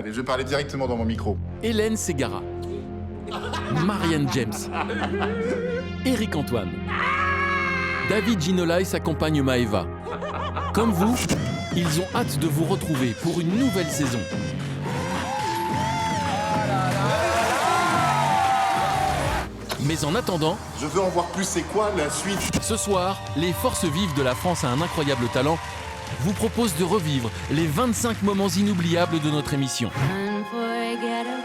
Allez, je vais parler directement dans mon micro. Hélène Ségara, Marianne James, Éric Antoine, David Ginolai s'accompagne Maëva. Comme vous, ils ont hâte de vous retrouver pour une nouvelle saison. Mais en attendant, Je veux en voir plus, c'est quoi la suite? ce soir, les forces vives de la France a un incroyable talent vous proposent de revivre les 25 moments inoubliables de notre émission. Unforgettable.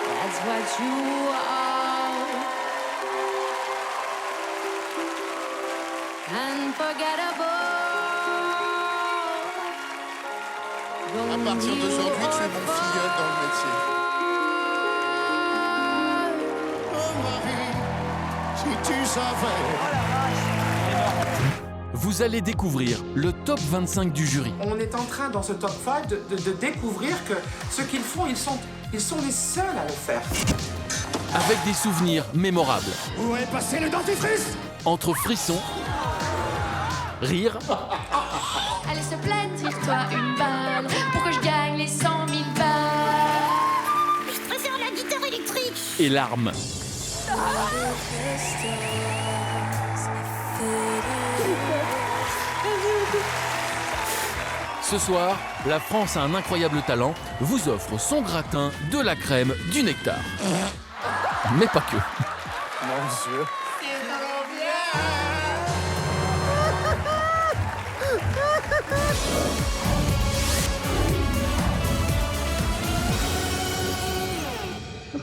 That's what you are. Unforgettable. À partir d'aujourd'hui, tu es mon filleul dans le métier. Oh Marie, si tu savais. Vous allez découvrir le top 25 du jury. On est en train, dans ce top 5, de découvrir que ce qu'ils font, ils sont les seuls à le faire. Avec des souvenirs mémorables. Où est passé le dentifrice? Entre frissons, rire Allez se plaît, tire-toi une balle pour que je gagne les 100 000 balles. Je préfère la guitare électrique. et larmes. Ce soir, la France a un incroyable talent, vous offre son gratin, de la crème, du nectar. Mais pas que. Mon Dieu.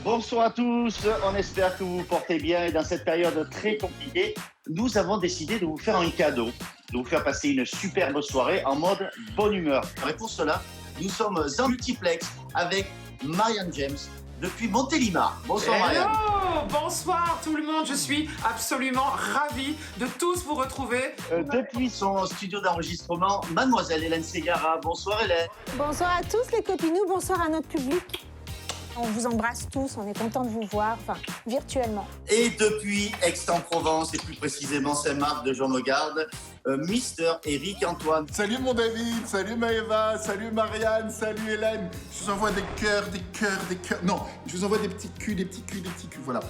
Bonsoir à tous, on espère que vous vous portez bien et dans cette période très compliquée, nous avons décidé de vous faire un cadeau, de vous faire passer une superbe soirée en mode bonne humeur. Et pour cela, nous sommes en multiplex avec Marianne James depuis Montélimar. Bonsoir Marianne. Hello, bonsoir tout le monde, je suis absolument ravie de tous vous retrouver. Depuis son studio d'enregistrement, mademoiselle Hélène Ségara. Bonsoir Hélène. Bonsoir à tous les copinous, bonsoir à notre public. On vous embrasse tous, on est content de vous voir, enfin, virtuellement. Et depuis Aix-en-Provence et plus précisément Saint-Marc de Jean-Megarde, Mister Éric Antoine. Salut mon David, salut Maëva, salut Marianne, salut Hélène. Je vous envoie des cœurs, des cœurs, des cœurs. Non, je vous envoie des petits culs, des petits culs, des petits culs, voilà.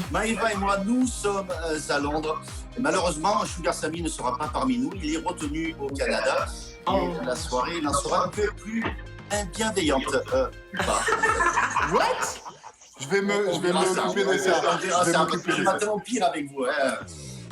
Maëva et moi, nous sommes à Londres. Et malheureusement, Sugar Sammy ne sera pas parmi nous. Il est retenu au Canada. Et la soirée n'en sera un peu plus bienveillante. Pas. What? Je vais m'occuper de ça. Je vais m'occuper de Je ça. vais tellement pire avec vous. Hein.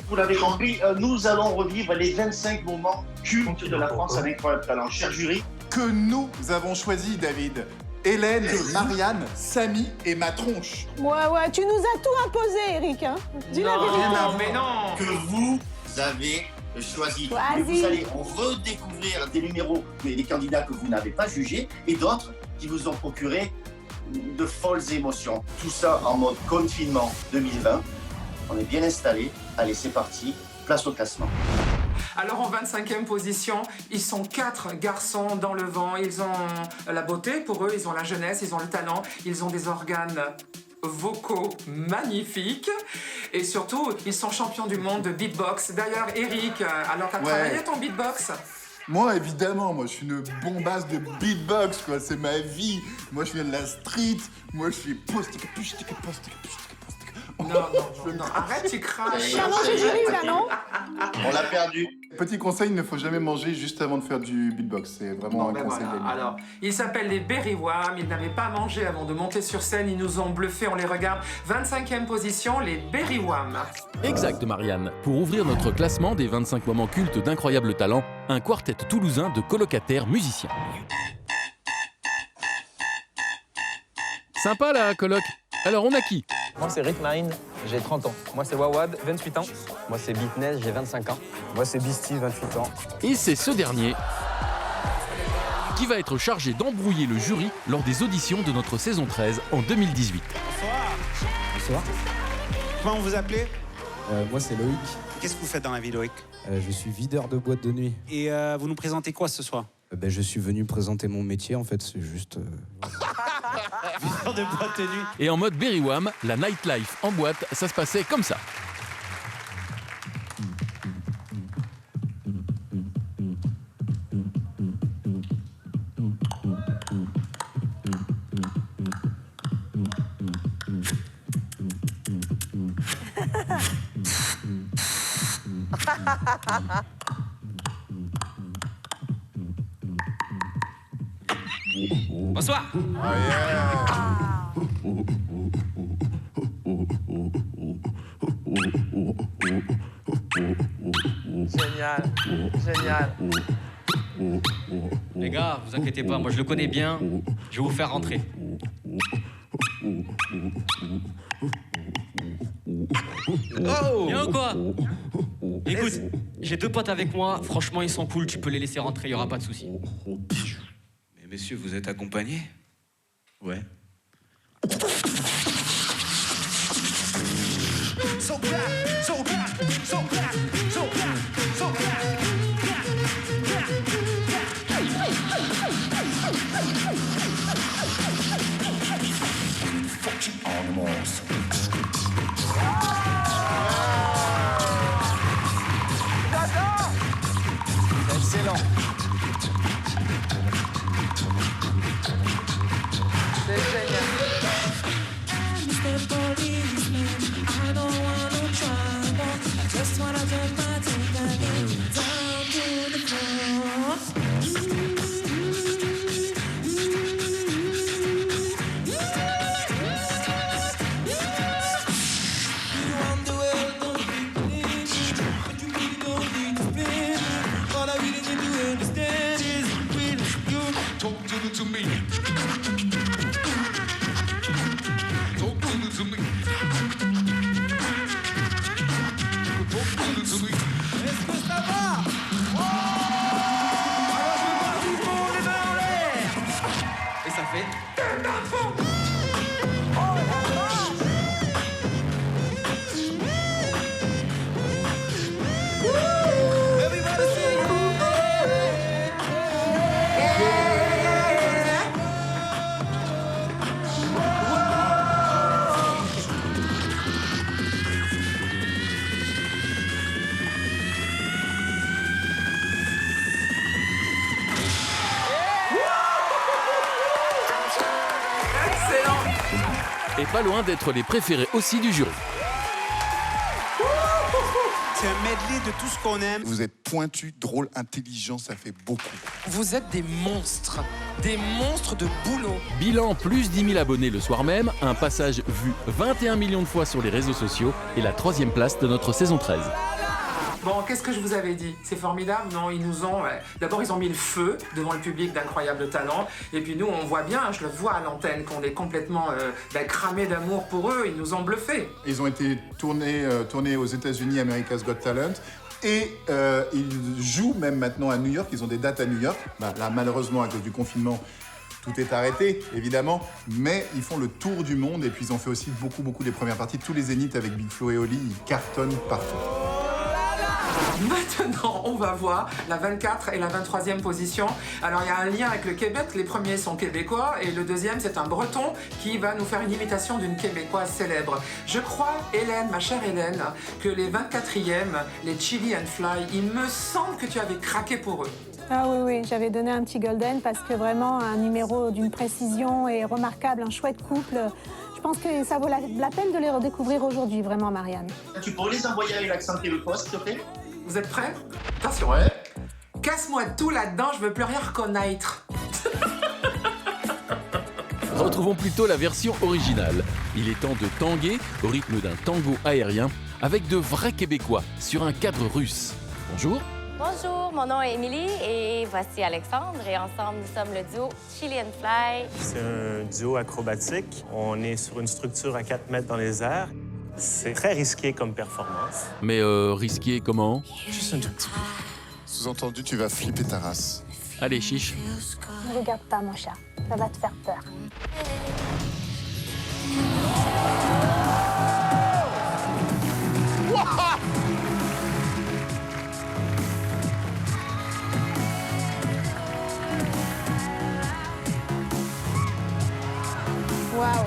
Vous l'avez compris, nous allons revivre les 25 moments cultes de la France à l'incroyable talent. Cher jury, Que nous avons choisi, David. Hélène, Marianne, Samy et ma tronche. Ouais, tu nous as tout imposé, Eric, hein. Dis la vérité. Non, mais non. que vous avez choisi. Vas-y. Et vous allez redécouvrir des numéros, mais des candidats que vous n'avez pas jugés, et d'autres qui vous ont procuré de folles émotions. Tout ça en mode confinement 2020. On est bien installé. Allez, c'est parti. Place au classement. Alors en 25e position, ils sont 4 garçons dans le vent. Ils ont la beauté pour eux, ils ont la jeunesse, ils ont le talent, ils ont des organes vocaux magnifiques. Et surtout, ils sont champions du monde de beatbox. D'ailleurs, Eric, alors t'as Ouais. travaillé ton beatbox? Moi, évidemment, moi, je suis une bombasse de beatbox, quoi. C'est ma vie. Moi, je viens de la street. Moi, je suis Non, arrête, tu craches. T'as mangé du riz, là, non? On l'a perdu. Petit conseil, il ne faut jamais manger juste avant de faire du beatbox. C'est vraiment Bon, un ben conseil voilà. d'ami. Alors, ils s'appellent les Berry Wham. Ils n'avaient pas mangé avant de monter sur scène. Ils nous ont bluffés. On les regarde. 25e position, les Berry Wham. Exact, Marianne. Pour ouvrir notre classement des 25 moments cultes d'incroyable talent, un quartet toulousain de colocataires musiciens. Sympa la coloc. Alors on a qui? Moi, c'est Rick Marine, j'ai 30 ans. Moi, c'est Wawad, 28 ans. Moi, c'est Beatness, j'ai 25 ans. Moi, c'est Beastie, 28 ans. Et c'est ce dernier qui va être chargé d'embrouiller le jury lors des auditions de notre saison 13 en 2018. Bonsoir. Comment vous vous appelez? Moi, c'est Loïc. Qu'est-ce que vous faites dans la vie, Loïc? Je suis videur de boîte de nuit. Et vous nous présentez quoi ce soir? Je suis venu présenter mon métier, en fait, c'est juste... Videur de boîte de nuit. Et en mode Berry Wham, la nightlife en boîte, ça se passait comme ça. Bonsoir. Génial, génial. Les gars, vous inquiétez pas, moi je le connais bien. Je vais vous faire rentrer. Oh, bien ou quoi? Écoute, j'ai 2 potes avec moi, franchement ils sont cool, tu peux les laisser rentrer, y aura pas de souci. Mais messieurs, vous êtes accompagnés? Ouais. Excellent. C'est génial. Et ça fait... Et pas loin d'être les préférés aussi du jury. C'est un medley de tout ce qu'on aime. Vous êtes pointu, drôle, intelligent, ça fait beaucoup. Vous êtes des monstres de boulot. Bilan plus 10 000 abonnés le soir même, un passage vu 21 millions de fois sur les réseaux sociaux et la 3e place de notre saison 13. Bon, qu'est-ce que je vous avais dit? C'est formidable, non? Ils nous ont... D'abord, ils ont mis le feu devant le public d'incroyables talents. Et puis nous, on voit bien, je le vois à l'antenne, qu'on est complètement cramés d'amour pour eux. Ils nous ont bluffés. Ils ont été tournés aux États-Unis, America's Got Talent. Et ils jouent même maintenant à New York. Ils ont des dates à New York. Là, malheureusement, à cause du confinement, tout est arrêté, évidemment. Mais ils font le tour du monde. Et puis, ils ont fait aussi beaucoup des premières parties. Tous les zéniths avec Big Flo et Oli, ils cartonnent partout. Maintenant, on va voir la 24 et la 23e position. Alors, il y a un lien avec le Québec. Les premiers sont québécois et le deuxième, c'est un breton qui va nous faire une imitation d'une québécoise célèbre. Je crois, Hélène, ma chère Hélène, que les 24e, les Chili and Fly, il me semble que tu avais craqué pour eux. Ah oui, j'avais donné un petit golden parce que vraiment un numéro d'une précision et remarquable, un chouette couple. Je pense que ça vaut la peine de les redécouvrir aujourd'hui, vraiment, Marianne. Tu pourrais les envoyer avec l'accent québécois, s'il te plaît? Vous êtes prêts? Attention. Ouais. Casse-moi tout là-dedans, je veux plus rien reconnaître. Retrouvons plutôt la version originale. Il est temps de tanguer au rythme d'un tango aérien avec de vrais Québécois sur un cadre russe. Bonjour. Bonjour, mon nom est Émilie et voici Alexandre et ensemble nous sommes le duo Chili and Fly. C'est un duo acrobatique. On est sur une structure à 4 mètres dans les airs. C'est très risqué comme performance. Mais risqué comment? Juste un tout petit peu. Sous-entendu, tu vas flipper ta race. Allez, chiche. Ne regarde pas, mon chat. Ça va te faire peur. Waouh.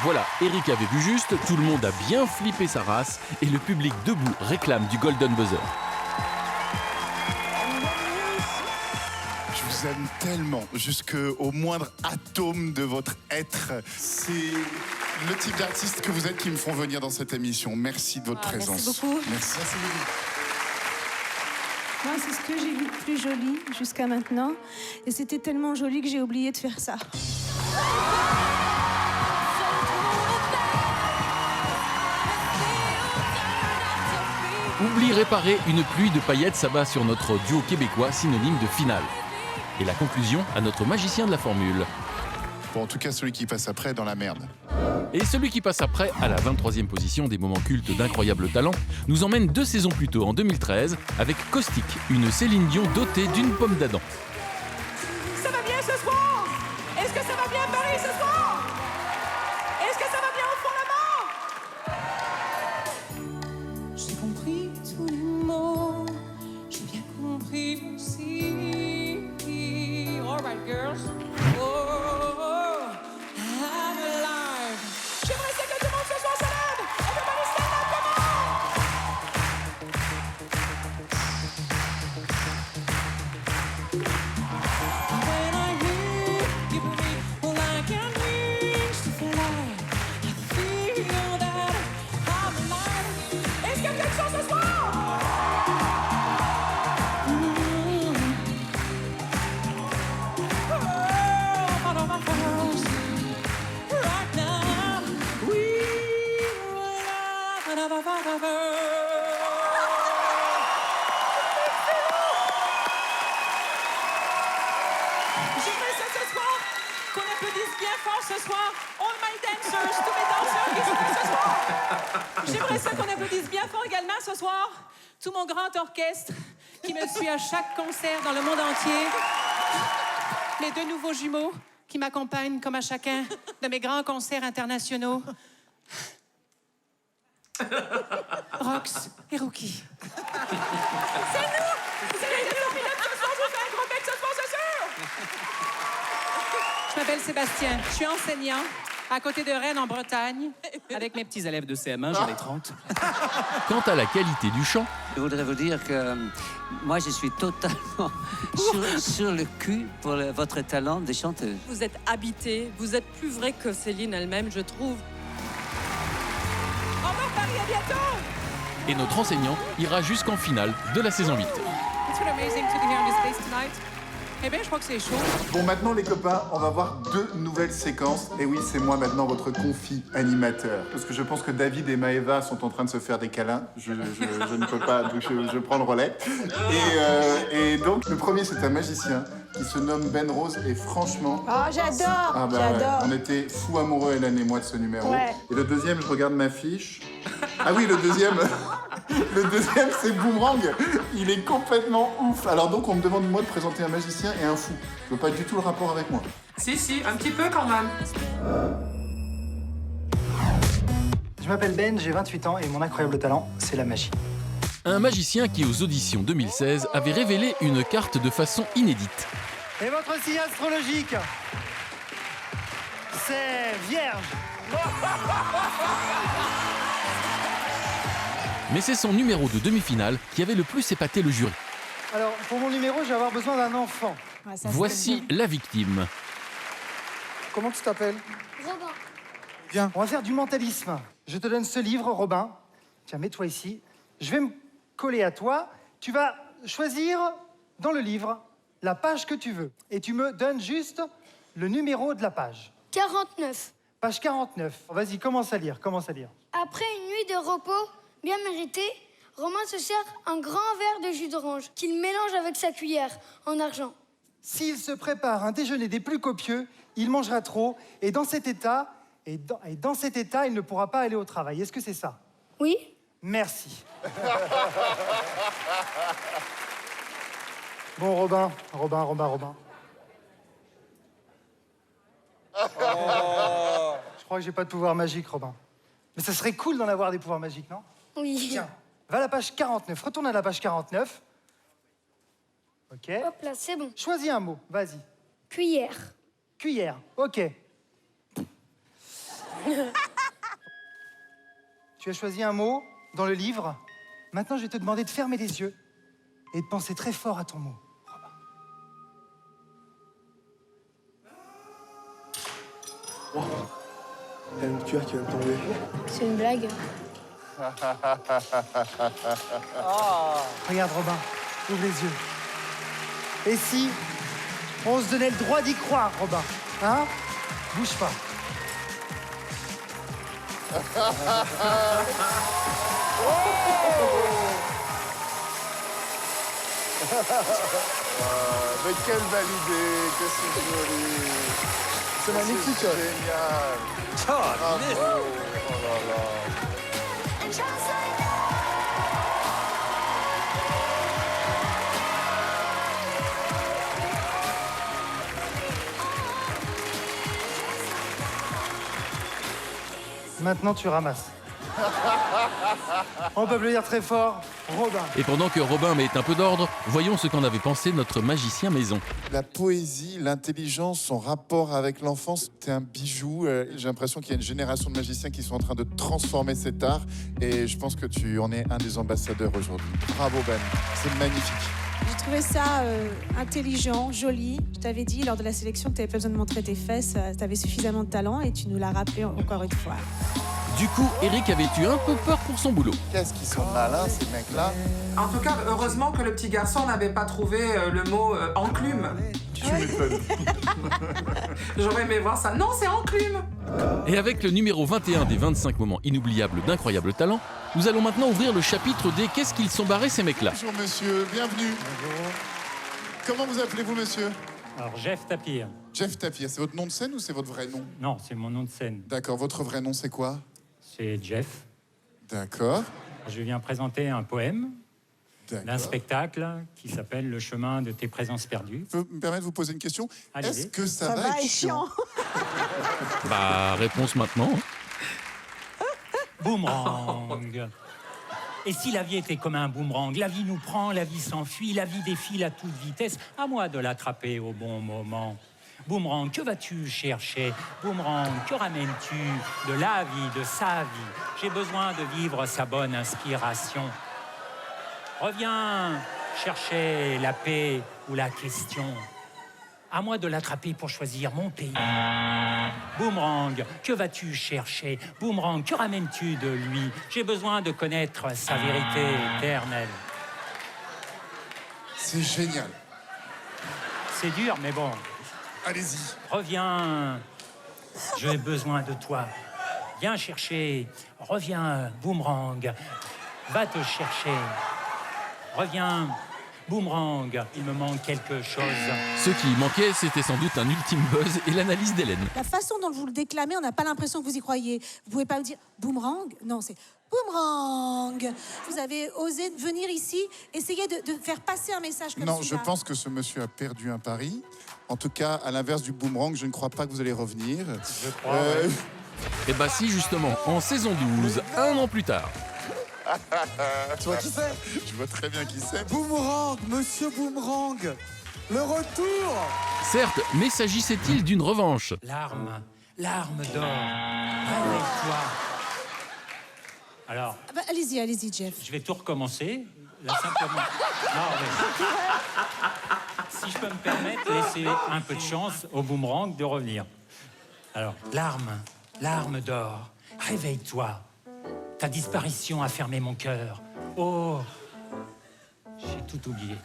Voilà, Eric avait vu juste, tout le monde a bien flippé sa race et le public debout réclame du Golden Buzzer. Je vous aime tellement, jusqu'au moindre atome de votre être. C'est le type d'artiste que vous êtes qui me font venir dans cette émission. Merci de votre présence. Merci beaucoup. Merci. Moi, c'est ce que j'ai vu de plus joli jusqu'à maintenant. Et c'était tellement joli que j'ai oublié de faire ça. Oubli réparer, une pluie de paillettes s'abat sur notre duo québécois, synonyme de finale. Et la conclusion à notre magicien de la formule. Bon, en tout cas, celui qui passe après est dans la merde. Et celui qui passe après, à la 23e position des moments cultes d'incroyable talent, nous emmène 2 saisons plus tôt, en 2013, avec Caustic, une Céline Dion dotée d'une pomme d'Adam. Ça va bien ce soir? Est-ce que ça va bien Paris ce soir? Est-ce que ça va bien au fond là-bas? J'ai compris tous les mots, j'ai bien compris aussi. All right, girls. Oh, I'm alive. J'aimerais ça que tout le monde ce soir se lève. Everybody stand up, come on. When I hear you breathe, well, I can reach to fly. I feel that I'm alive. Est-ce qu'il y a quelque chose ce soir? J'aimerais ça ce soir qu'on applaudisse bien fort ce soir. All my dancers, tous mes danseurs qui sont là ce soir. J'aimerais ça qu'on applaudisse bien fort également ce soir tout mon grand orchestre qui me suit à chaque concert dans le monde entier. Mes 2 nouveaux jumeaux qui m'accompagnent comme à chacun de mes grands concerts internationaux. Rox et Rookie. C'est nous! Vous allez être formidables ce soir, je vous fais un gros bec ce soir, c'est sûr! Je m'appelle Sébastien, je suis enseignant à côté de Rennes en Bretagne. Avec mes petits élèves de CM1, j'en ai 30. Quant à la qualité du chant, Je voudrais vous dire que moi, je suis totalement sur le cul pour votre talent de chanteuse. Vous êtes habité, vous êtes plus vrai que Céline elle-même, je trouve. Au revoir Paris, à bientôt! et notre enseignant ira jusqu'en finale de la saison 8. It's been amazing to be here in this place tonight. Eh bien, je crois que c'est chaud. Bon, maintenant les copains, on va voir 2 nouvelles séquences. Et oui, c'est moi maintenant votre confi animateur. Parce que je pense que David et Maëva sont en train de se faire des câlins. Je ne peux pas, donc je prends le relais. Et donc, le premier, c'est un magicien qui se nomme Ben Rose. Et franchement... Oh, j'adore, j'adore. Ouais, on était fous amoureux, Hélène et moi, de ce numéro. Ouais. Et le deuxième, je regarde ma fiche. Ah oui, le deuxième... Le deuxième, c'est Boomerang. Il est complètement ouf. Alors donc, on me demande, moi, de présenter un magicien et un fou. Je veux pas du tout le rapport avec moi. Si, un petit peu quand même. Je m'appelle Ben, j'ai 28 ans et mon incroyable talent, c'est la magie. Un magicien qui, aux auditions 2016, avait révélé une carte de façon inédite. Et votre signe astrologique, c'est Vierge. Mais c'est son numéro de demi-finale qui avait le plus épaté le jury. Alors, pour mon numéro, je vais avoir besoin d'un enfant. Voici la victime. Comment tu t'appelles? Robin. Bien. On va faire du mentalisme. Je te donne ce livre, Robin. Tiens, mets-toi ici. Je vais me coller à toi. Tu vas choisir dans le livre la page que tu veux. Et tu me donnes juste le numéro de la page. 49. Page 49. Vas-y, commence à lire, commence à lire. Après une nuit de repos bien méritée, Romain se sert un grand verre de jus d'orange qu'il mélange avec sa cuillère en argent. S'il se prépare un déjeuner des plus copieux, il mangera trop et dans cet état, dans cet état, il ne pourra pas aller au travail. Est-ce que c'est ça? Oui. Merci. Bon, Robin. Je crois que j'ai pas de pouvoir magique, Robin. Mais ça serait cool d'en avoir des pouvoirs magiques, non? Oui. Tiens, va à la page 49. Retourne à la page 49. Ok. Hop là, c'est bon. Choisis un mot, vas-y. Cuillère. Cuillère, ok. Tu as choisi un mot dans le livre. Maintenant, je vais te demander de fermer les yeux et de penser très fort à ton mot. Wow. Il y a une cuillère qui vient de tomber. C'est une blague. Regarde, Robin, ouvre les yeux. Et si on se donnait le droit d'y croire, Robin, hein? Bouge pas. Mais quelle belle idée, que c'est joli. C'est magnifique. C'est génial. Bravo. Oh là là. Maintenant, tu ramasses. On peut applaudir très fort, Robin. Et pendant que Robin met un peu d'ordre, voyons ce qu'en avait pensé notre magicien maison. La poésie, l'intelligence, son rapport avec l'enfance, c'est un bijou. J'ai l'impression qu'il y a une génération de magiciens qui sont en train de transformer cet art. Et je pense que tu en es un des ambassadeurs aujourd'hui. Bravo Ben, c'est magnifique. J'ai trouvé ça intelligent, joli. Je t'avais dit lors de la sélection que tu n'avais pas besoin de montrer tes fesses, tu avais suffisamment de talent et tu nous l'as rappelé encore une fois. Du coup, Eric avait eu un peu peur pour son boulot. Qu'est-ce qu'ils sont malins, ces mecs-là. En tout cas, heureusement que le petit garçon n'avait pas trouvé le mot enclume. Tu m'étonnes. J'aurais aimé voir ça. Non, c'est enclume. Et avec le numéro 21 des 25 moments inoubliables d'Incroyable Talent, nous allons maintenant ouvrir le chapitre des Qu'est-ce qu'ils sont barrés ces mecs-là. Bonjour monsieur, bienvenue. Bonjour. Comment vous appelez-vous monsieur? Alors, Jeff Tapir. Jeff Tapir, c'est votre nom de scène ou c'est votre vrai nom? Non, c'est mon nom de scène. D'accord, votre vrai nom c'est quoi? C'est Jeff. D'accord. Je viens présenter un poème d'un spectacle qui s'appelle Le chemin de tes présences perdues. Je peux me permettre de vous poser une question? Est-ce que ça va être chiant? Bah, réponse maintenant. Boomerang. Et si la vie était comme un boomerang, la vie nous prend, la vie s'enfuit, la vie défile à toute vitesse, à moi de l'attraper au bon moment. Boomerang, que vas-tu chercher? Boomerang, que ramènes-tu de la vie, de sa vie? J'ai besoin de vivre sa bonne inspiration. Reviens chercher la paix ou la question. À moi de l'attraper pour choisir mon pays. Boomerang, que vas-tu chercher? Boomerang, que ramènes-tu de lui? J'ai besoin de connaître sa vérité éternelle. C'est génial. C'est dur, mais bon. Allez-y. Reviens, j'ai besoin de toi. Viens chercher, reviens, Boomerang. Va te chercher. Reviens, Boomerang. Il me manque quelque chose. Ce qui manquait, c'était sans doute un ultime buzz et l'analyse d'Hélène. La façon dont vous le déclamez, on n'a pas l'impression que vous y croyez. Vous pouvez pas me dire boomerang? Non, c'est boomerang. Vous avez osé venir ici, essayer de faire passer un message comme ça. Non, je pense que ce monsieur a perdu un pari. En tout cas, à l'inverse du boomerang, je ne crois pas que vous allez revenir. Je crois, ouais. Et bah si, justement, en saison 12, un an plus tard. Tu vois qui c'est? Je vois très bien qui c'est. Boomerang, monsieur Boomerang. Le retour. Certes, mais s'agissait-il d'une revanche? Larme d'or. Réveille-toi. Alors, Ah bah, allez-y, Jeff. je vais tout recommencer. Là, simplement. Non, mais... Si je peux me permettre, laisser un peu de chance au Boomerang de revenir. Alors, larme d'or. Réveille-toi. Ta disparition a fermé mon cœur. Oh, j'ai tout oublié.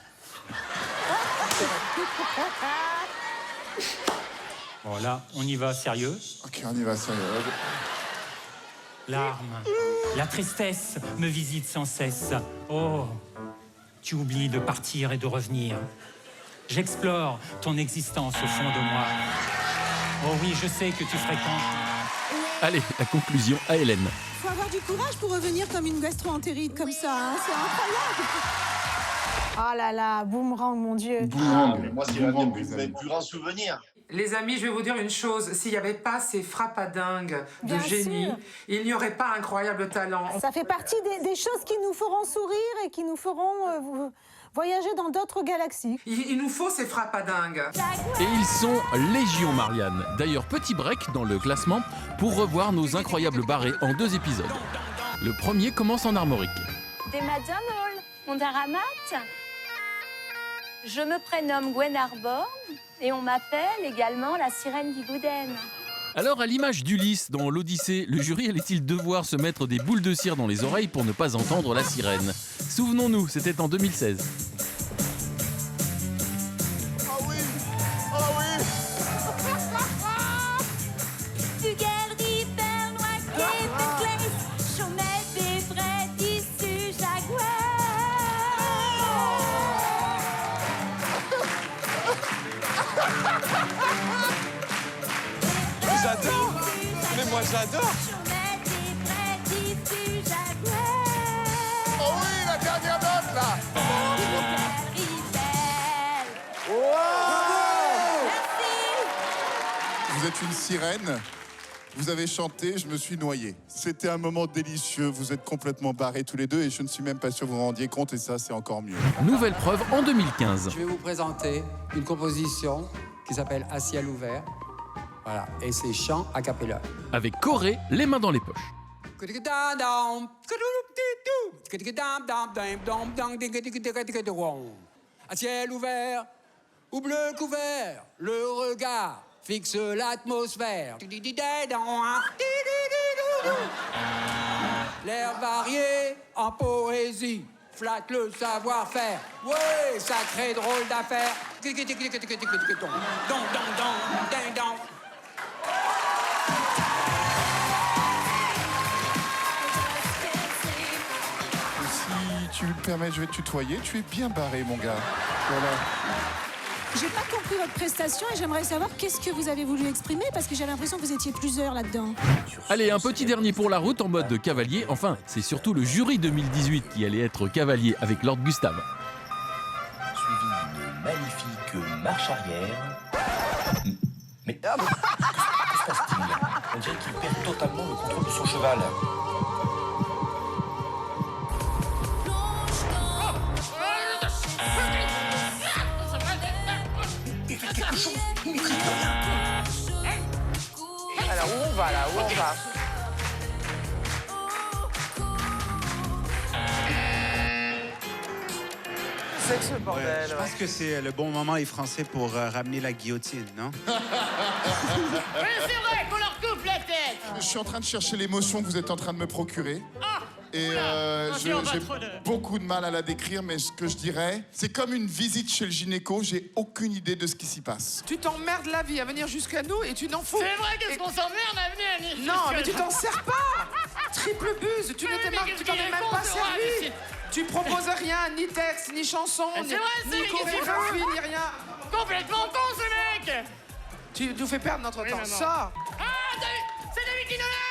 Bon, là, on y va sérieux. Ok, on y va sérieux. Larmes, la tristesse me visite sans cesse. Oh, tu oublies de partir et de revenir. J'explore ton existence au fond de moi. Oh oui, je sais que tu fréquentes. Allez, la conclusion à Hélène. Faut avoir du courage pour revenir comme une gastro-entérite comme ça, hein. C'est incroyable. Oh là là, boomerang, mon Dieu. Mais moi, c'est l'un de mes plus grands souvenirs. Les amis, je vais vous dire une chose. S'il n'y avait pas ces frappadingues de Bien génie, sûr. il n'y aurait pas Incroyable Talent. Ça fait partie des choses qui nous feront sourire et qui nous feront voyager dans d'autres galaxies. Il nous faut ces frappadingues. Et ils sont légion, Marianne. D'ailleurs, petit break dans le classement pour revoir nos incroyables barrés en 2 épisodes. Le premier commence en armorique. Des Madame mon daramat. Je me prénomme Gwen Arbor et on m'appelle également la sirène d'Igouden. Alors, à l'image d'Ulysse dans l'Odyssée, le jury allait-il devoir se mettre des boules de cire dans les oreilles pour ne pas entendre la sirène? Souvenons-nous, c'était en 2016. J'adore. Mais moi j'adore. Oh oui, la dernière note là. Vous êtes une sirène. Vous avez chanté, je me suis noyé. C'était un moment délicieux. Vous êtes complètement barrés tous les deux et je ne suis même pas sûr que vous vous rendiez compte et ça, c'est encore mieux. Nouvelle preuve en 2015. Je vais vous présenter une composition qui s'appelle À ciel ouvert. Voilà, et c'est chant a cappella. Avec Corée, les mains dans les poches. À ciel ouvert ou bleu couvert, le regard fixe l'atmosphère. L'air varié en poésie flatte le savoir-faire. Ouais, sacré drôle d'affaire. Si tu le permets, je vais te tutoyer. Tu es bien barré, mon gars. Voilà. J'ai pas compris votre prestation et j'aimerais savoir qu'est-ce que vous avez voulu exprimer parce que j'ai l'impression que vous étiez plusieurs là-dedans. Allez, un petit dernier pour la route en mode de cavalier. Enfin, c'est surtout le jury 2018 qui allait être cavalier avec Lord Gustave. Suivi d'une magnifique marche arrière. Mais que se passe-t-il? On dirait qu'il perd totalement le contrôle de son cheval. Il fait quelque chose, il maîtrise rien. Alors, où on va là? Où on va? C'est que ce bordel. Je pense que c'est le bon moment, les Français, pour ramener la guillotine, non? Mais c'est vrai qu'on leur coupe la tête. Je suis en train de chercher l'émotion que vous êtes en train de me procurer. Et j'ai beaucoup de mal à la décrire, mais ce que je dirais, c'est comme une visite chez le gynéco, j'ai aucune idée de ce qui s'y passe. Tu t'emmerdes la vie à venir jusqu'à nous et tu n'en fous. C'est vrai qu'est-ce qu'on s'emmerde à venir. Non, mais tu t'en sers pas. Triple buse, tu t'en es même pas servi. Tu proposes rien, ni texte, ni chanson, ni chorégraphie, ni rien. Complètement con ce mec. Tu nous fais perdre notre temps. Sors. Ah, c'est David Guinola.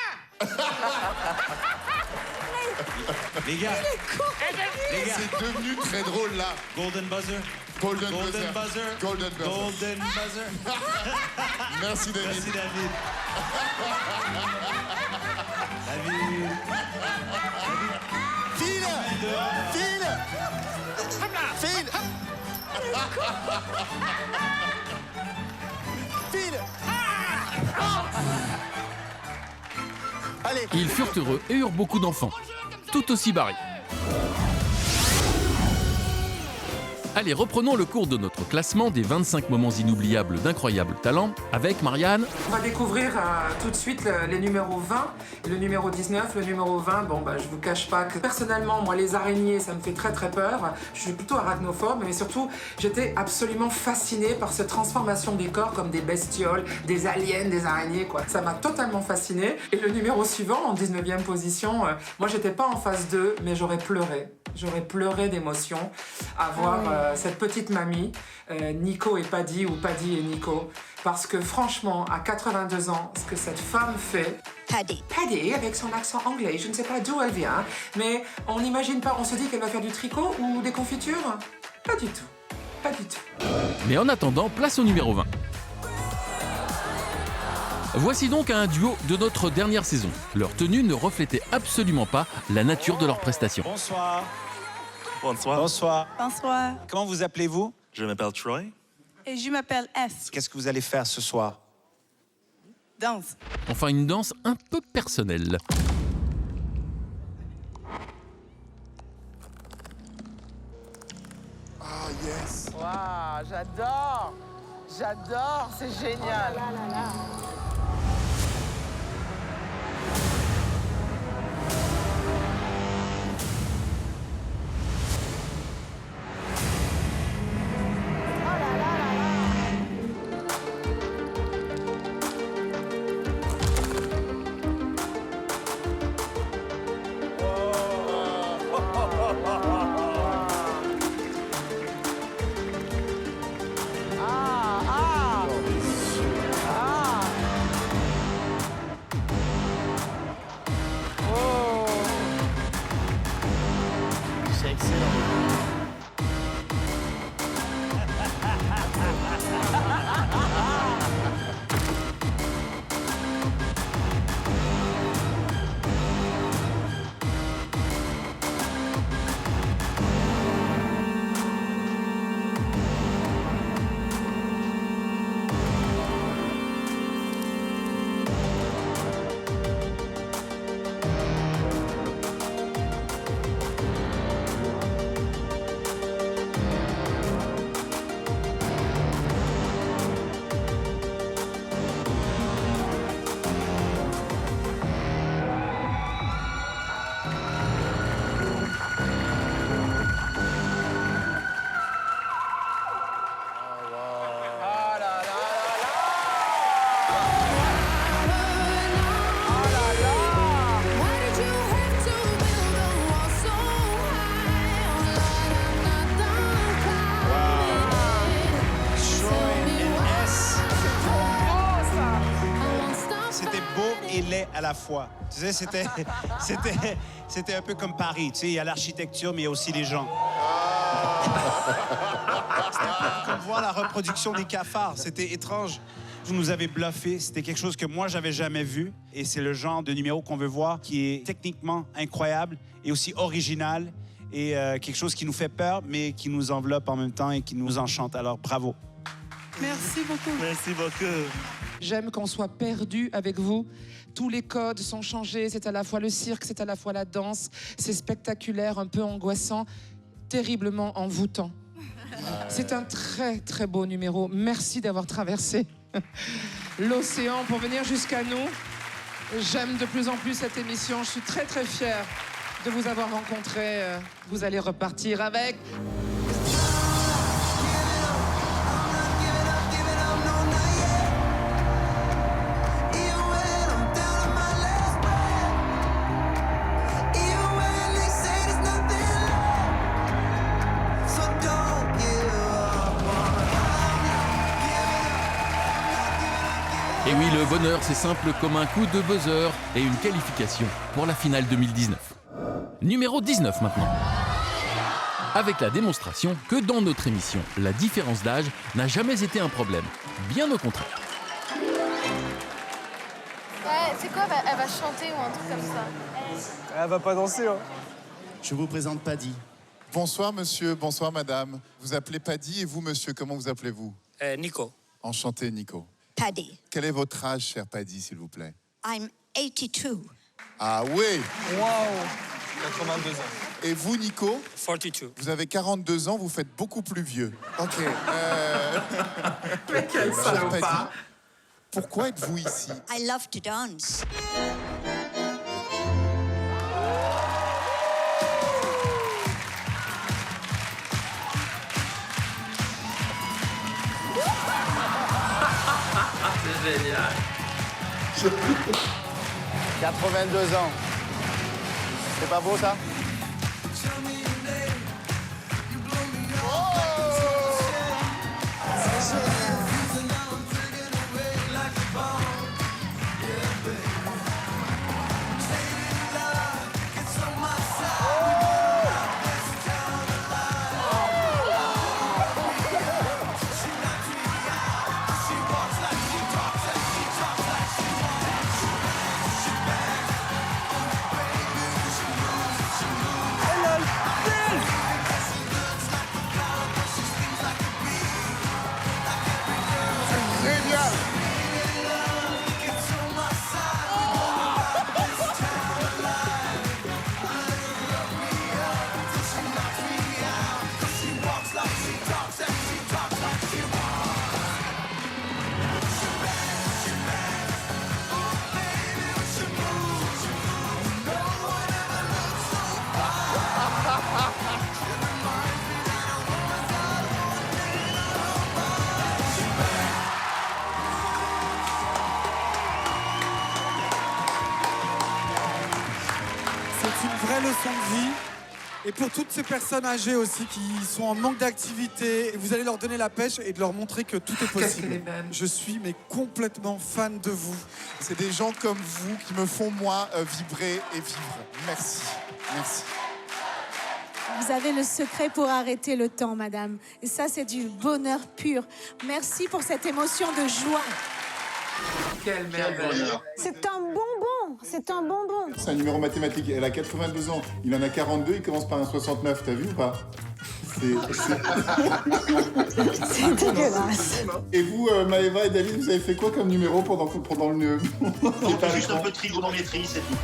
Les gars, c'est devenu très drôle là. Golden buzzer. Golden buzzer. Golden buzzer. Merci David. Merci David. David. File. Allez. Ils furent heureux et eurent beaucoup d'enfants, tout aussi barrés. Allez, reprenons le cours de notre classement des 25 moments inoubliables d'incroyables talents avec Marianne. On va découvrir tout de suite les numéros 20, le numéro 19, le numéro 20. Bon, bah, je vous cache pas que personnellement, moi, les araignées, ça me fait très très peur. Je suis plutôt arachnophobe, mais surtout, j'étais absolument fascinée par cette transformation des corps comme des bestioles, des aliens, des araignées, quoi. Ça m'a totalement fascinée. Et le numéro suivant, en 19e position, moi, j'étais pas en phase 2, mais j'aurais pleuré. J'aurais pleuré d'émotion à voir cette petite mamie, Nico et Paddy, ou Paddy et Nico. Parce que franchement, à 82 ans, ce que cette femme fait... Paddy, avec son accent anglais, je ne sais pas d'où elle vient, mais on n'imagine pas, on se dit qu'elle va faire du tricot ou des confitures. Pas du tout. Pas du tout. Mais en attendant, place au numéro 20. Voici donc un duo de notre dernière saison. Leur tenue ne reflétait absolument pas la nature de leur prestation. Bonsoir. Bonsoir. Bonsoir. Bonsoir. Comment vous appelez-vous? Je m'appelle Troy. Et je m'appelle S. Qu'est-ce que vous allez faire ce soir? Danse. Enfin, une danse un peu personnelle. Ah, yes. Waouh, j'adore. J'adore, c'est génial. Oh là là là. C'est excellent. C'était beau et laid à la fois. Tu sais, c'était un peu comme Paris. Tu sais, il y a l'architecture, mais il y a aussi les gens. C'était un peu comme voir la reproduction des cafards. C'était étrange. Vous nous avez bluffé. C'était quelque chose que moi, j'avais jamais vu. Et c'est le genre de numéro qu'on veut voir, qui est techniquement incroyable et aussi original. Et quelque chose qui nous fait peur, mais qui nous enveloppe en même temps et qui nous enchante. Alors, bravo. Merci beaucoup. Merci beaucoup. J'aime qu'on soit perdu avec vous. Tous les codes sont changés. C'est à la fois le cirque, c'est à la fois la danse. C'est spectaculaire, un peu angoissant, terriblement envoûtant. C'est un très, très beau numéro. Merci d'avoir traversé l'océan pour venir jusqu'à nous. J'aime de plus en plus cette émission. Je suis très, très fière de vous avoir rencontré. Vous allez repartir avec... Et oui, le bonheur, c'est simple comme un coup de buzzer et une qualification pour la finale 2019. Numéro 19 maintenant. Avec la démonstration que dans notre émission, la différence d'âge n'a jamais été un problème. Bien au contraire. Ouais, c'est quoi, elle va chanter ou un truc comme ça. Elle va pas danser, hein. Je vous présente Paddy. Bonsoir monsieur, bonsoir madame. Vous appelez Paddy et vous monsieur, comment vous appelez-vous? Nico. Enchanté Nico. Paddy. Quel est votre âge, cher Paddy, s'il vous plaît? I'm 82. Ah oui! Wow. 82 ans. Et vous, Nico? 42. Vous avez 42 ans, vous faites beaucoup plus vieux. Ok. Mais quel Cher salopard. Paddy, pourquoi êtes-vous ici? I love to dance. C'est génial. 82 ans. C'est pas beau, ça? Hello. une vraie leçon de vie. Et pour toutes ces personnes âgées aussi qui sont en manque d'activité, vous allez leur donner la pêche et de leur montrer que tout est possible. Je suis mais complètement fan de vous. C'est des gens comme vous qui me font, moi, vibrer et vivre. Merci. Merci. Vous avez le secret pour arrêter le temps, madame. Et ça, c'est du bonheur pur. Merci pour cette émotion de joie. Quel merveille. C'est un bonbon. C'est un bonbon. C'est un numéro mathématique. Elle a 82 ans. Il en a 42, il commence par un 69. T'as vu ou pas? C'est dégueulasse. Et vous, Maëva et David, vous avez fait quoi comme numéro pendant le... Juste un peu de trigonométrie, c'est tout.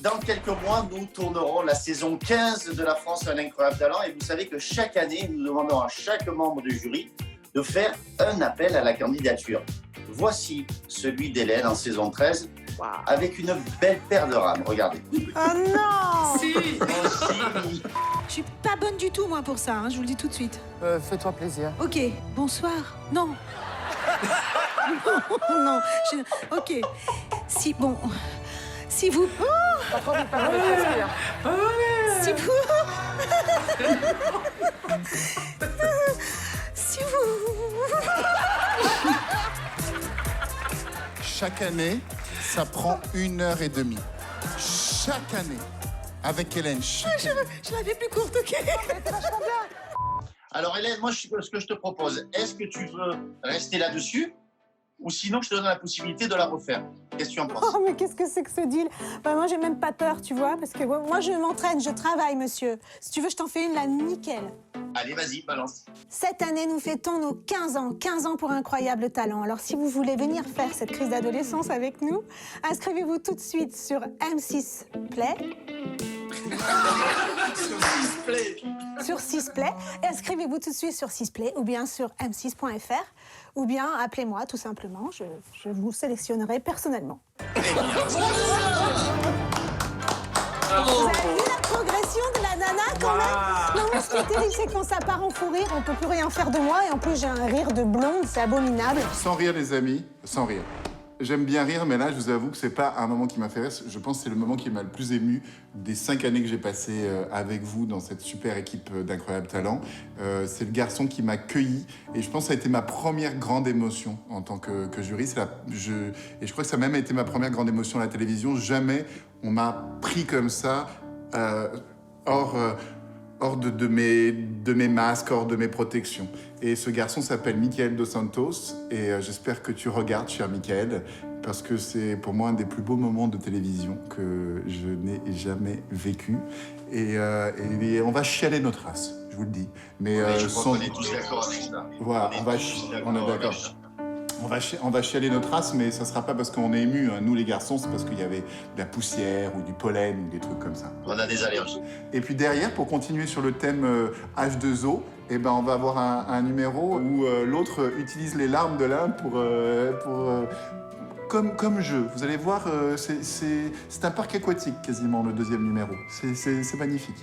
Dans quelques mois, nous tournerons la saison 15 de La France a un incroyable talent. Et vous savez que chaque année, nous demandons à chaque membre du jury de faire un appel à la candidature. Voici celui d'Hélène en saison 13, avec une belle paire de rames. Regardez. Oh non! Si! Je suis pas bonne du tout, moi, pour ça. Hein, je vous le dis tout de suite. Fais-toi plaisir. Ok. Bonsoir. Non. Non. Ok. Si, bon... Si vous... Pas trop vite, pas trop vite, Si vous... Si vous... Chaque année, ça prend 1h30. Chaque année. Avec Hélène. Je l'avais plus courte, ok. Alors Hélène, moi, ce que je te propose, est-ce que tu veux rester là-dessus ou sinon je te donne la possibilité de la refaire? Qu'est-ce que tu en penses? Oh, mais qu'est-ce que c'est que ce deal? Bah, moi, j'ai même pas peur, tu vois, parce que moi, je m'entraîne, je travaille, monsieur. Si tu veux, je t'en fais une, là, nickel. Allez, vas-y, balance. Cette année, nous fêtons nos 15 ans. 15 ans pour Incroyable Talent. Alors, si vous voulez venir faire cette crise d'adolescence avec nous, inscrivez-vous tout de suite sur M6 Play. Sur 6 Play. Sur 6 Play. Et inscrivez-vous tout de suite sur 6 Play ou bien sur m6.fr ou bien appelez-moi tout simplement. Je vous sélectionnerai personnellement. Vous avez vu la progression de la nana quand même? Non mais ce qui est terrible, c'est quand ça part en fou rire, on peut plus rien faire de moi et en plus j'ai un rire de blonde, c'est abominable. Sans rire, les amis, sans rire. J'aime bien rire, mais là, je vous avoue que c'est pas un moment qui m'a fait rire. Je pense que c'est le moment qui m'a le plus ému des 5 années que j'ai passées avec vous dans cette super équipe d'Incroyable Talent. C'est le garçon qui m'a cueilli et je pense que ça a été ma première grande émotion en tant que jury. Et je crois que ça a même été ma première grande émotion à la télévision. Jamais on m'a pris comme ça, hors de mes masques, hors de mes protections. Et ce garçon s'appelle Michael Dos Santos, et j'espère que tu regardes, cher Michael, parce que c'est pour moi un des plus beaux moments de télévision que je n'ai jamais vécu. Et on va chialer notre race, je vous le dis. Mais je crois qu'on est tous d'accord avec ça. Voilà, on est d'accord. On va chialer notre race, mais ça ne sera pas parce qu'on est ému. Hein. Nous, les garçons, c'est parce qu'il y avait de la poussière ou du pollen ou des trucs comme ça. On a des allergies. Et puis derrière, pour continuer sur le thème H2O, eh ben, on va avoir un numéro où l'autre utilise les larmes de l'un comme jeu. Vous allez voir, c'est un parc aquatique quasiment, le deuxième numéro. C'est magnifique.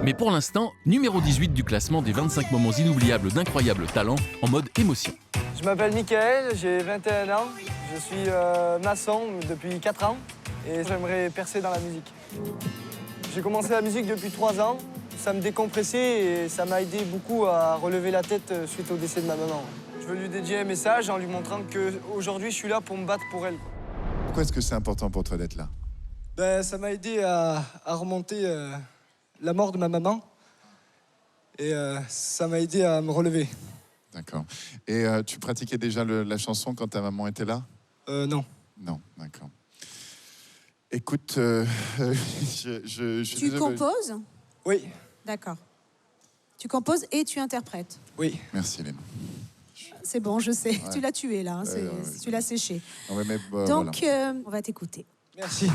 Mais pour l'instant, numéro 18 du classement des 25 moments inoubliables d'Incroyable Talent en mode émotion. Je m'appelle Mickaël, j'ai 21 ans, je suis maçon depuis 4 ans et j'aimerais percer dans la musique. J'ai commencé la musique depuis 3 ans, ça me décompressait et ça m'a aidé beaucoup à relever la tête suite au décès de ma maman. Je veux lui dédier un message en lui montrant qu'aujourd'hui je suis là pour me battre pour elle. Pourquoi est-ce que c'est important pour toi d'être là? Ben, ça m'a aidé à remonter la mort de ma maman et ça m'a aidé à me relever. D'accord. Et tu pratiquais déjà la chanson quand ta maman était là? Non. Non, d'accord. Écoute, Tu composes? Oui. D'accord. Tu composes et tu interprètes? Oui. Merci, Hélène. C'est bon, je sais. Ouais. Tu l'as tué, là. Hein, tu l'as séché. Ouais, mais, Donc, voilà. on va t'écouter. Merci.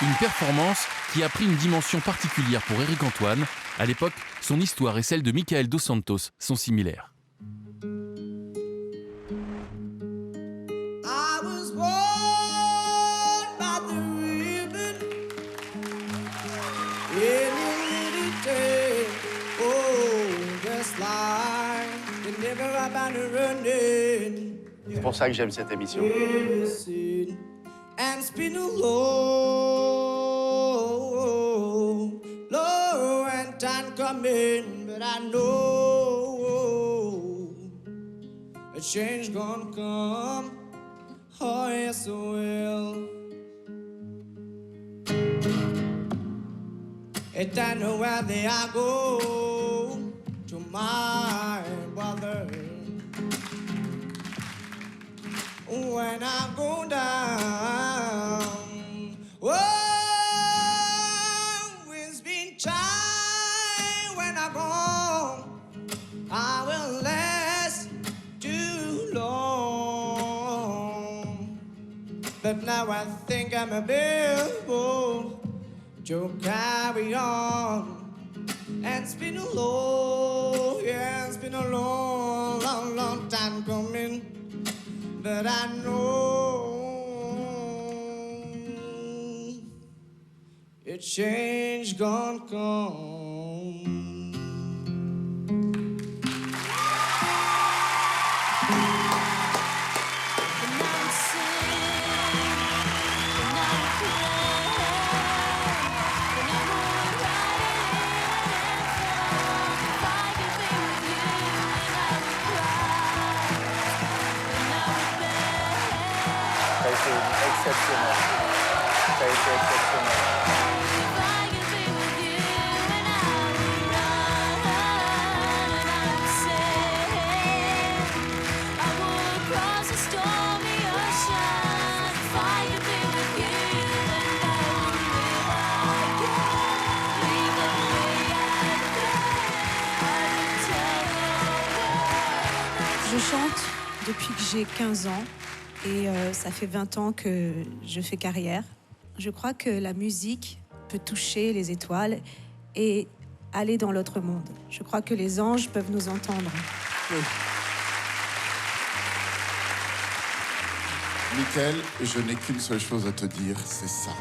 Une performance qui a pris une dimension particulière pour Éric Antoine. À l'époque, son histoire et celle de Michael Dos Santos sont similaires. I was born by the ribbon in a little town. Oh, just like the never up and running. C'est pour ça que j'aime cette émission. Innocent, and spin low, low and time coming, but I know a change gonna come. Oh yes, it will. And I know where they are go to my brother. When I go down, oh, it's been time when I go, I will last too long. But now I think I'm able to carry on. And it's been a long, yeah, it's been a long, long, long time coming. But I know a change gonna come. Exceptionnel. Ça a été exceptionnel. Je chante depuis que j'ai 15 ans. Et ça fait 20 ans que je fais carrière. Je crois que la musique peut toucher les étoiles et aller dans l'autre monde. Je crois que les anges peuvent nous entendre. Oui. Michael, je n'ai qu'une seule chose à te dire, c'est ça.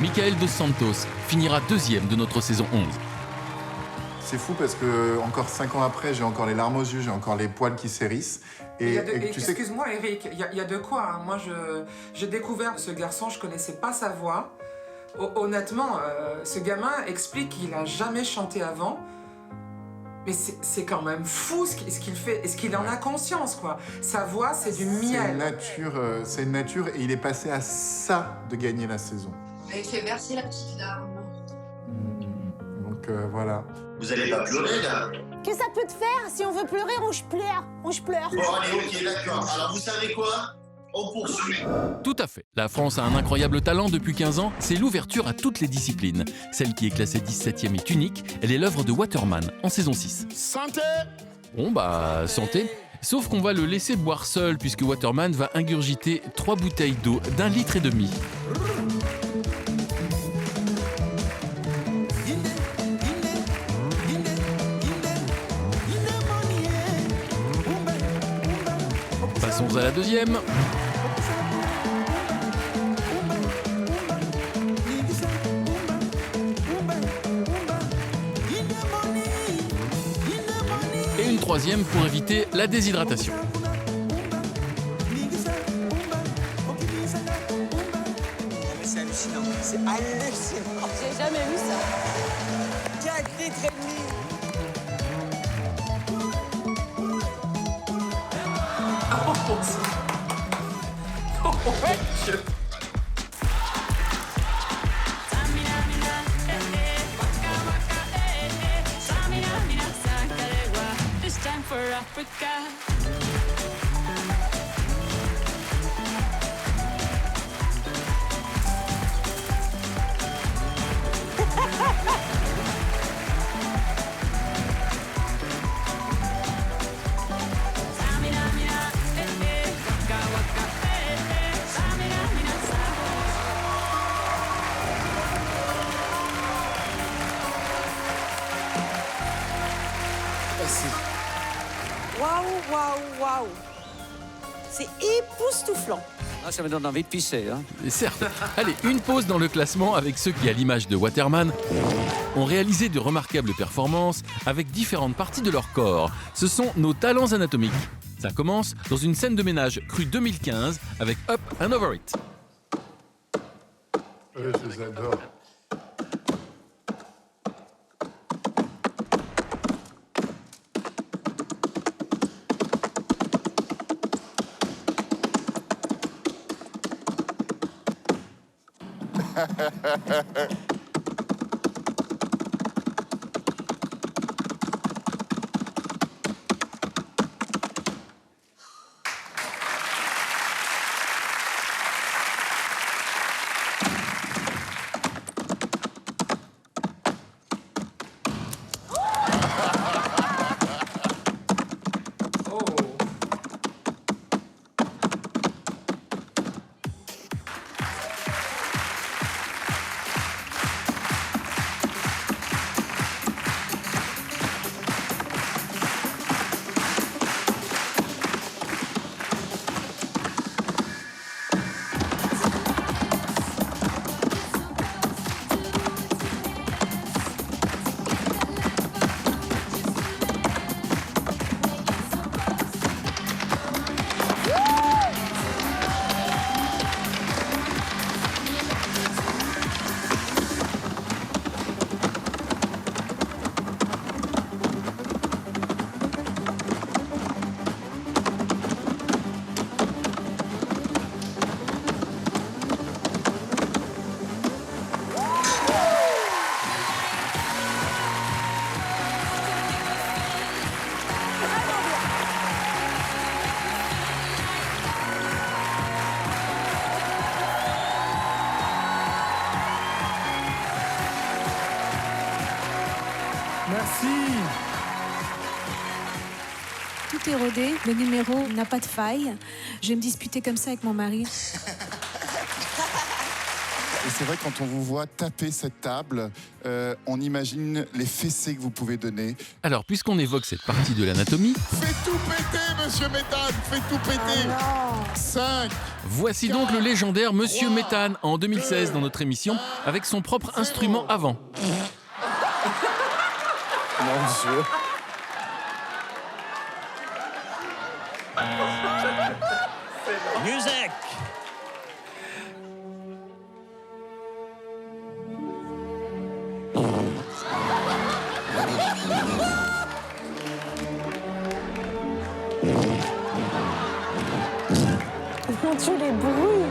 Michael Dos Santos finira deuxième de notre saison 11. C'est fou parce que encore 5 ans après, j'ai encore les larmes aux yeux, j'ai encore les poils qui s'hérissent. Excuse-moi Eric, il y a de quoi. Hein. Moi, j'ai découvert ce garçon, je connaissais pas sa voix. Honnêtement, ce gamin explique qu'il a jamais chanté avant. Mais c'est quand même fou ce qu'il fait. Est-ce qu'il en a conscience, quoi? Sa voix, c'est du miel. C'est une nature et il est passé à ça de gagner la saison. Il fait merci la petite dame. Donc voilà. Vous allez pas pleurer là? Qu'est-ce que ça peut te faire? Si on veut pleurer, on pleure. On pleure. Bon allez, ok, d'accord. Alors vous savez quoi? On poursuit. Tout à fait. La France a un incroyable talent depuis 15 ans. C'est l'ouverture à toutes les disciplines. Celle qui est classée 17e est unique. Elle est l'œuvre de Waterman en saison 6. Santé! Bon bah, santé. Sauf qu'on va le laisser boire seul puisque Waterman va ingurgiter 3 bouteilles d'eau d'1,5 litre. Passons à la deuxième. Et une troisième pour éviter la déshydratation. C'est hallucinant. C'est hallucinant. J'ai jamais vu ça. 4 litres et demi. This time for Africa. Merci. Waouh, waouh, waouh. C'est époustouflant. Ah, ça me donne envie de pisser. Hein. Et certes. Allez, une pause dans le classement avec ceux qui, à l'image de Waterman, ont réalisé de remarquables performances avec différentes parties de leur corps. Ce sont nos talents anatomiques. Ça commence dans une scène de ménage crue 2015 avec Up and Over It. Je les adore. Merci. Tout est rodé, le numéro n'a pas de faille. Je vais me disputer comme ça avec mon mari. Et c'est vrai, quand on vous voit taper cette table, on imagine les fessées que vous pouvez donner. Alors, puisqu'on évoque cette partie de l'anatomie, Fais tout péter, monsieur Méthane, fais tout péter. 5. voici donc le légendaire Monsieur Méthane en 2016 dans notre émission avec son propre instrument avant. Mon Dieu. Music. Mon Dieu, les bruits.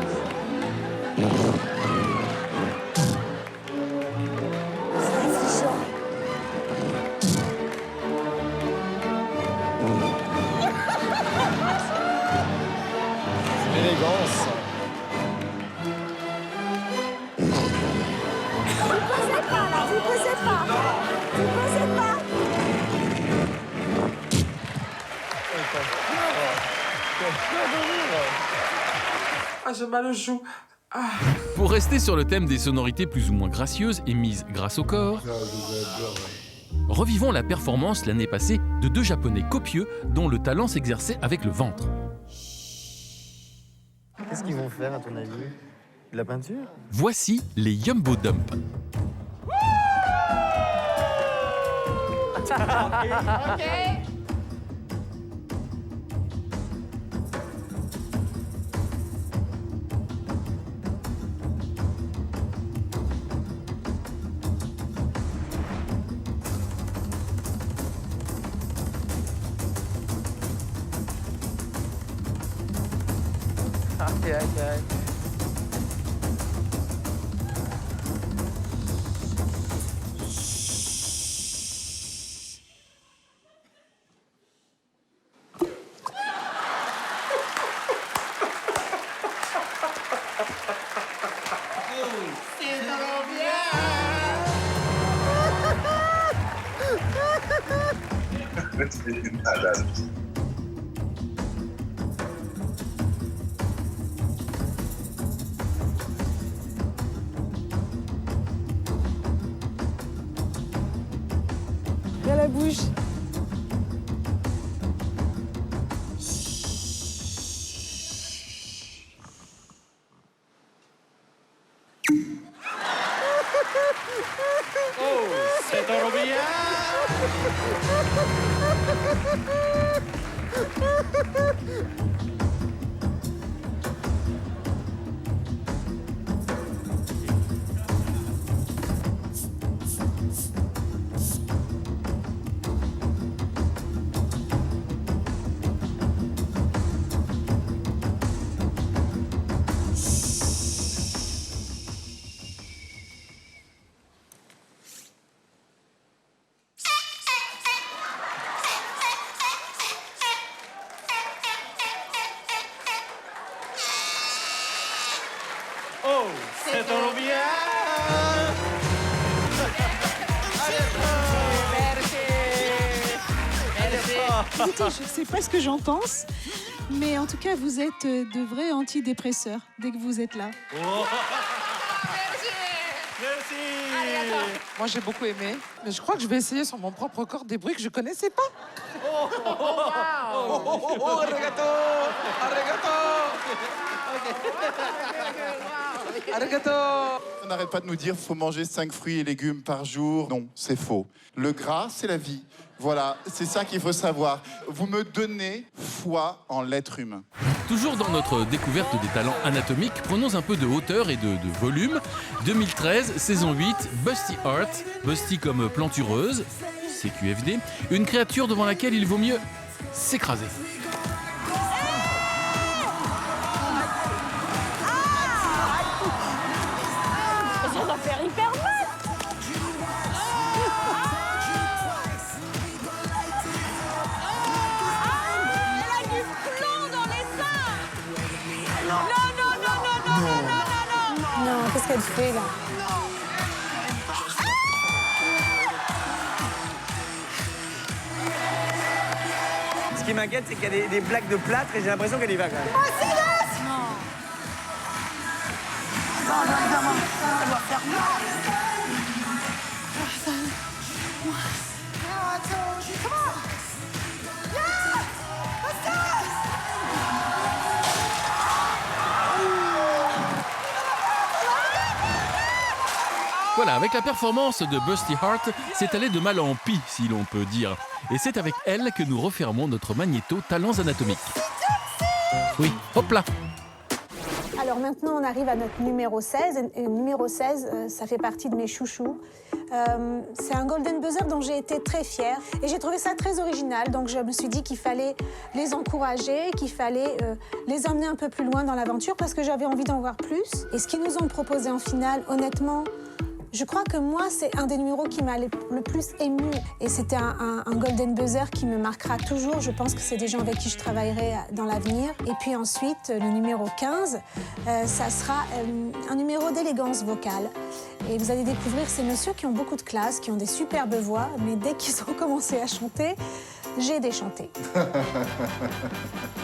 C'est affligeant. L'élégance. Vous posez pas là, vous posez pas. Vous posez pas. Ah, j'ai mal au joue. Ah. Pour rester sur le thème des sonorités plus ou moins gracieuses émises grâce au corps, revivons la performance l'année passée de deux Japonais copieux dont le talent s'exerçait avec le ventre. Qu'est-ce qu'ils vont faire, à ton avis? De la peinture? Voici les Yumbo Dump. Ok. Aïe, aïe, aïe. C'est une malade. Dans la bouche. Oh, c'est trop bien. Écoutez, je ne sais pas ce que j'en pense, mais en tout cas, vous êtes de vrais antidépresseurs dès que vous êtes là. Moi, j'ai beaucoup aimé, mais je crois que je vais essayer sur mon propre corps des bruits que je connaissais pas. On n'arrête pas de nous dire qu'il faut manger 5 fruits et légumes par jour. Non, c'est faux. Le gras, c'est la vie. Voilà, c'est ça qu'il faut savoir. Vous me donnez foi en l'être humain. Toujours dans notre découverte des talents anatomiques, prenons un peu de hauteur et de volume. 2013, saison 8, Busty Heart. Busty comme plantureuse, CQFD. Une créature devant laquelle il vaut mieux s'écraser. Ça doit faire hyper mal. Non, qu'est-ce qu'elle fait là? Ce qui m'inquiète, c'est qu'il y a des blagues de plâtre et j'ai l'impression qu'elle y va quand même. Oh, silence! Non, évidemment, ça doit faire mal. Voilà, avec la performance de Busty Heart, c'est allé de mal en pis, si l'on peut dire. Et c'est avec elle que nous refermons notre magnéto Talents Anatomiques. Oui, hop là! Alors maintenant, on arrive à notre numéro 16. Et numéro 16, ça fait partie de mes chouchous. C'est un Golden Buzzer dont j'ai été très fière. Et j'ai trouvé ça très original. Donc je me suis dit qu'il fallait les encourager, qu'il fallait les emmener un peu plus loin dans l'aventure parce que j'avais envie d'en voir plus. Et ce qu'ils nous ont proposé en finale, honnêtement, je crois que moi, c'est un des numéros qui m'a le plus émue. Et c'était un Golden Buzzer qui me marquera toujours. Je pense que c'est des gens avec qui je travaillerai dans l'avenir. Et puis ensuite, le numéro 15, ça sera un numéro d'élégance vocale. Et vous allez découvrir ces messieurs qui ont beaucoup de classe, qui ont des superbes voix. Mais dès qu'ils ont commencé à chanter, j'ai déchanté.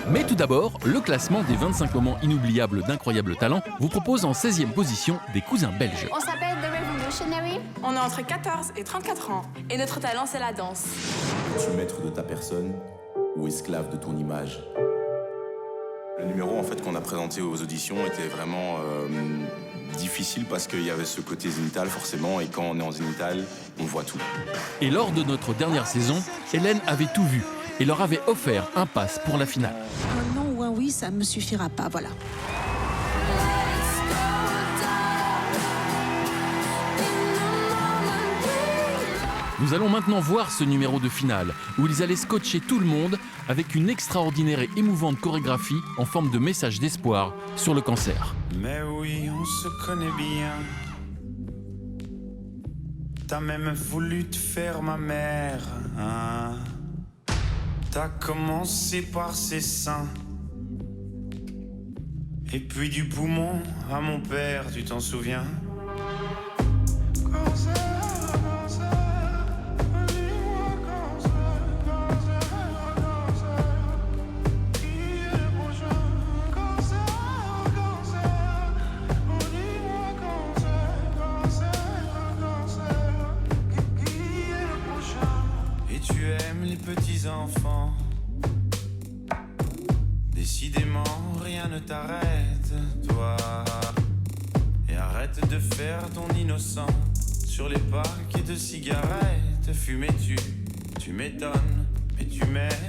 Mais tout d'abord, le classement des 25 moments inoubliables d'incroyables talents vous propose en 16e position des cousins belges. On s'appelle The Revolutionary. On est entre 14 et 34 ans. Et notre talent, c'est la danse. Es-tu maître de ta personne ou esclave de ton image? Le numéro en fait, qu'on a présenté aux auditions était vraiment difficile parce qu'il y avait ce côté zénithal forcément, et quand on est en zénithal, on voit tout. Et lors de notre dernière saison, Hélène avait tout vu et leur avait offert un pass pour la finale. Un non ou un oui, ça ne me suffira pas, voilà. Nous allons maintenant voir ce numéro de finale, où ils allaient scotcher tout le monde avec une extraordinaire et émouvante chorégraphie en forme de message d'espoir sur le cancer. Mais oui, on se connaît bien. T'as même voulu te faire ma mère, hein? T'as commencé par ses seins. Et puis du poumon à mon père, tu t'en souviens? Enfants, décidément rien ne t'arrête, toi. Et arrête de faire ton innocent sur les paquets de cigarettes. Fumais-tu, tu m'étonnes. Mais tu m'aides.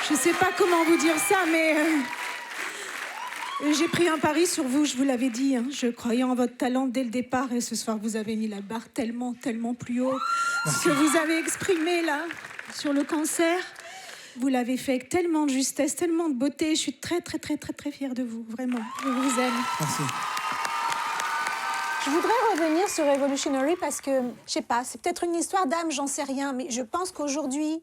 Je sais pas comment vous dire ça, mais j'ai pris un pari sur vous, je vous l'avais dit. Hein. Je croyais en votre talent dès le départ et ce soir, vous avez mis la barre tellement, tellement plus haut. Ce que vous avez exprimé là, sur le cancer, vous l'avez fait avec tellement de justesse, tellement de beauté. Je suis très, très, très, très, très fière de vous, vraiment. Je vous aime. Merci. Je voudrais revenir sur Revolutionary parce que, je sais pas, c'est peut-être une histoire d'âme, j'en sais rien, mais je pense qu'aujourd'hui,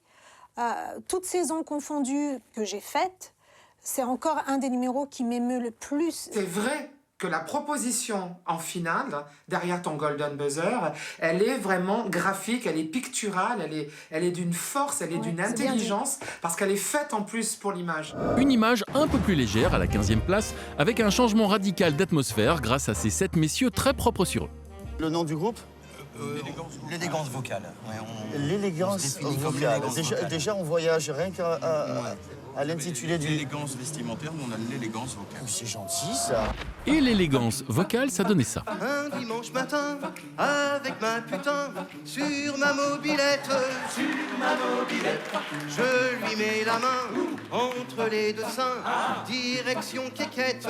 toutes saisons confondues que j'ai faites, c'est encore un des numéros qui m'émeut le plus. C'est vrai que la proposition en finale, derrière ton Golden Buzzer, elle est vraiment graphique, elle est picturale, elle est d'une force, elle est d'une intelligence, parce qu'elle est faite en plus pour l'image. Une image un peu plus légère à la 15e place, avec un changement radical d'atmosphère grâce à ces 7 messieurs très propres sur eux. Le nom du groupe? L'élégance vocale. Ouais, L'élégance vocale. Déjà, on voyage rien qu'à l'intitulé du... L'élégance vestimentaire, nous on a l'élégance vocale. C'est gentil, ça. Et l'élégance vocale, ça donnait ça. Un dimanche matin, avec ma putain, sur ma mobilette, je lui mets la main entre les deux seins, direction quéquette.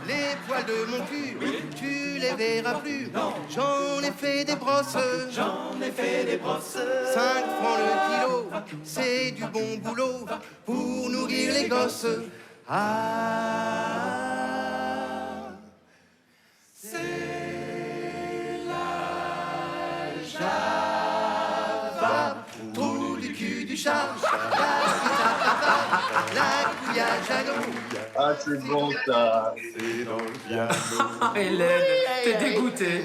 Les poils de mon cul, tu les verras plus. J'en ai fait des brosses. 5 francs le kilo, c'est du bon boulot pour nourrir les gosses. C'est la Java, trou du cul du chat, la couillage à l'eau. Ah, c'est bon, ça. C'est dans le piano. Hélène, t'es dégoûtée.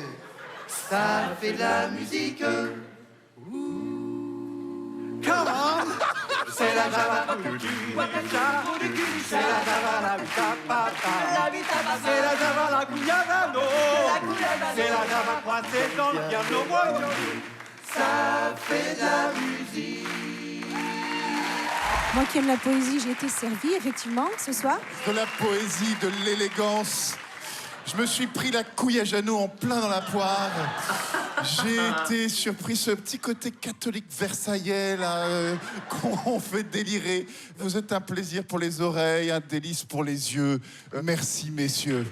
Ça fait de la musique. Come on! C'est la Java, c'est la Java, la vita, c'est la Java, la couillada, c'est la Java coincée dans le piano. Ça fait de la musique. Moi qui aime la poésie, j'ai été servie, effectivement, ce soir. De la poésie, de l'élégance. Je me suis pris la couille à Jeannot en plein dans la poire. J'ai été surpris, ce petit côté catholique versaillais là, qu'on fait délirer. Vous êtes un plaisir pour les oreilles, un délice pour les yeux. Merci, messieurs.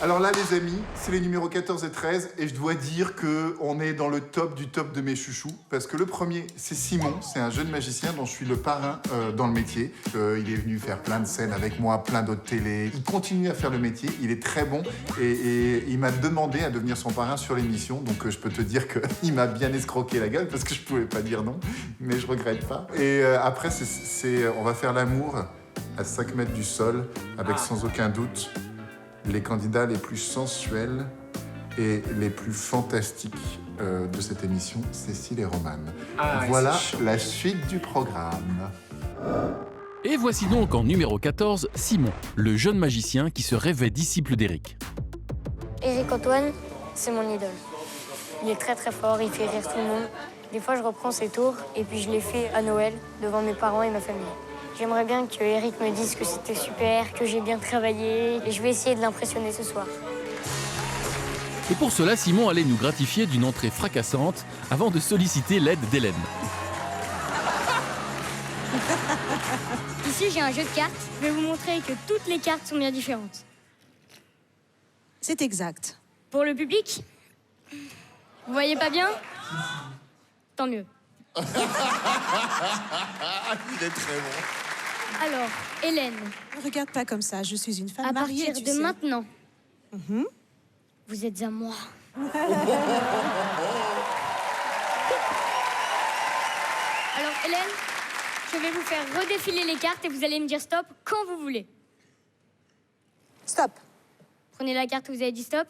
Alors là, les amis, c'est les numéros 14 et 13, et je dois dire qu'on est dans le top du top de mes chouchous, parce que le premier, c'est Simon, c'est un jeune magicien dont je suis le parrain dans le métier. Il est venu faire plein de scènes avec moi, plein d'autres télés. Il continue à faire le métier, il est très bon, et il m'a demandé à devenir son parrain sur l'émission, donc je peux te dire qu'il m'a bien escroqué la gueule, parce que je pouvais pas dire non, mais je regrette pas. Et après, on va faire l'amour à 5 mètres du sol, avec sans aucun doute les candidats les plus sensuels et les plus fantastiques de cette émission, Cécile et Romane. Voilà la suite du programme. Et voici donc en numéro 14, Simon, le jeune magicien qui se rêvait disciple d'Éric. Éric Antoine, c'est mon idole. Il est très très fort, il fait rire tout le monde. Des fois, je reprends ses tours et puis je les fais à Noël devant mes parents et ma famille. J'aimerais bien que Éric me dise que c'était super, que j'ai bien travaillé, et je vais essayer de l'impressionner ce soir. Et pour cela, Simon allait nous gratifier d'une entrée fracassante avant de solliciter l'aide d'Hélène. Ici, j'ai un jeu de cartes. Je vais vous montrer que toutes les cartes sont bien différentes. C'est exact. Pour le public? Vous voyez pas bien? Tant mieux. Il est très bon. Alors, Hélène. Ne regarde pas comme ça, je suis une femme À mariée, partir tu de sais. maintenant, vous êtes à moi. Alors, Hélène, je vais vous faire redéfiler les cartes et vous allez me dire stop quand vous voulez. Stop. Prenez la carte où vous avez dit stop.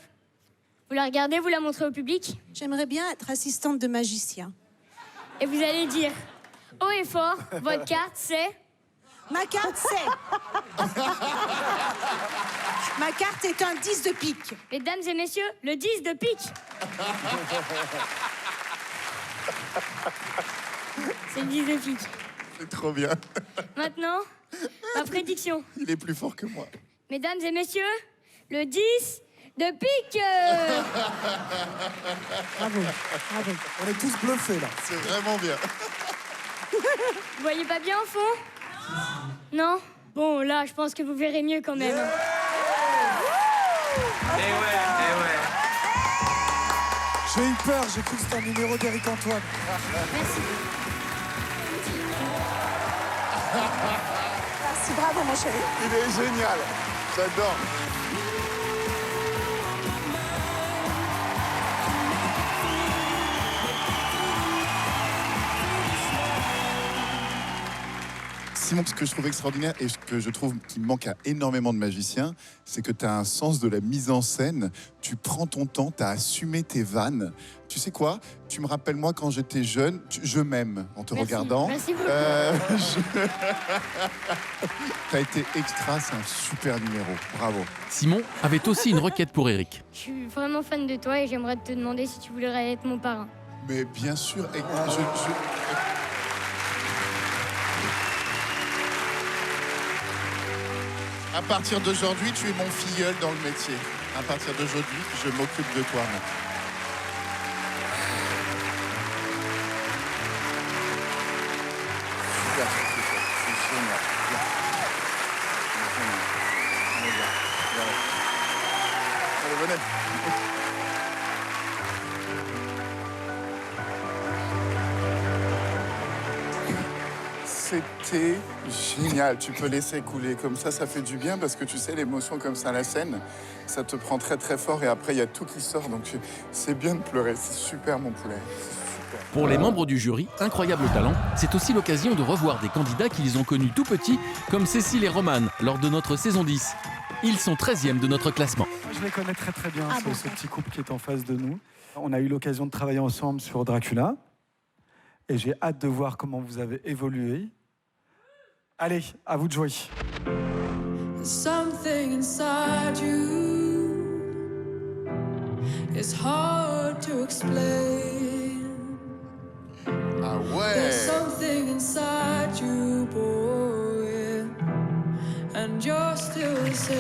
Vous la regardez, vous la montrez au public. J'aimerais bien être assistante de magicien. Et vous allez dire haut et fort, votre carte c'est... Ma carte c'est... Ma carte est un 10 de pique. Mesdames et messieurs, le 10 de pique. C'est le 10 de pique. C'est trop bien. Maintenant, ma prédiction. Il est plus fort que moi. Mesdames et messieurs, le 10 de pique. Bravo, bravo. On est tous bluffés là. C'est vraiment bien. Vous voyez pas bien au fond? Non? Bon, là, je pense que vous verrez mieux quand même. Eh ouais. J'ai eu peur, j'ai cru que c'était un numéro d'Éric Antoine. Merci. Merci, bravo mon chéri. Il est génial. J'adore. Simon, ce que je trouve extraordinaire et ce que je trouve qui manque à énormément de magiciens, c'est que tu as un sens de la mise en scène. Tu prends ton temps, tu as assumé tes vannes. Tu sais quoi? Tu me rappelles moi quand j'étais jeune, je m'aime en te regardant. Merci beaucoup. T'as été extra, c'est un super numéro. Bravo. Simon avait aussi une requête pour Eric. Je suis vraiment fan de toi et j'aimerais te demander si tu voudrais être mon parrain. Mais bien sûr, et à partir d'aujourd'hui, tu es mon filleul dans le métier. À partir d'aujourd'hui, je m'occupe de toi maintenant. Super, c'est génial. Allez, venez. C'était génial. Tu peux laisser couler comme ça fait du bien parce que tu sais, l'émotion comme ça à la scène, ça te prend très très fort et après il y a tout qui sort. Donc c'est bien de pleurer. C'est super mon poulet. Pour les membres du jury, incroyable talent, c'est aussi l'occasion de revoir des candidats qu'ils ont connus tout petits, comme Cécile et Roman, lors de notre saison 10. Ils sont 13e de notre classement. Je les connais très très bien, ce petit couple qui est en face de nous. On a eu l'occasion de travailler ensemble sur Dracula. Et j'ai hâte de voir comment vous avez évolué. Allez, à vous de jouer. Something inside you is hard to explain. Ah ouais. There's something inside you, boy, and you're still the same.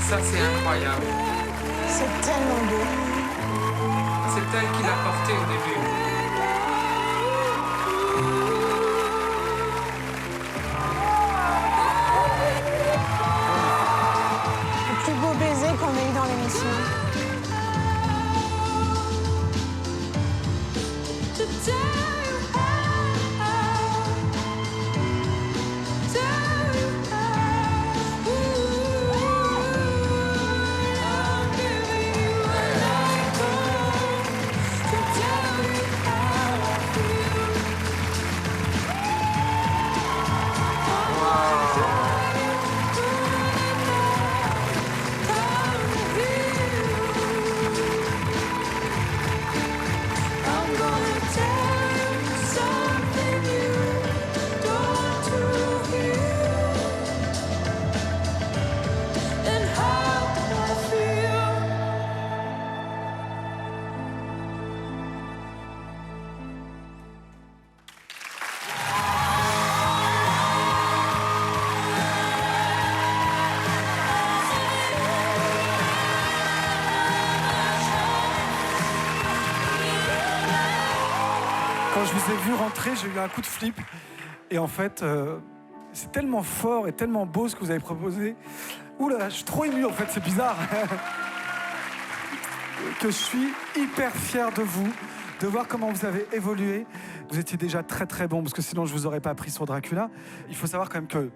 Ça, c'est incroyable. C'est tellement beau. C'est elle qui l'a porté au début. Le plus beau baiser qu'on ait eu dans l'émission. Quand je vous ai vu rentrer, j'ai eu un coup de flip. Et en fait, c'est tellement fort et tellement beau ce que vous avez proposé. Ouh là, je suis trop ému en fait, c'est bizarre. Que je suis hyper fier de vous, de voir comment vous avez évolué. Vous étiez déjà très très bon, parce que sinon je vous aurais pas pris sur Dracula. Il faut savoir quand même que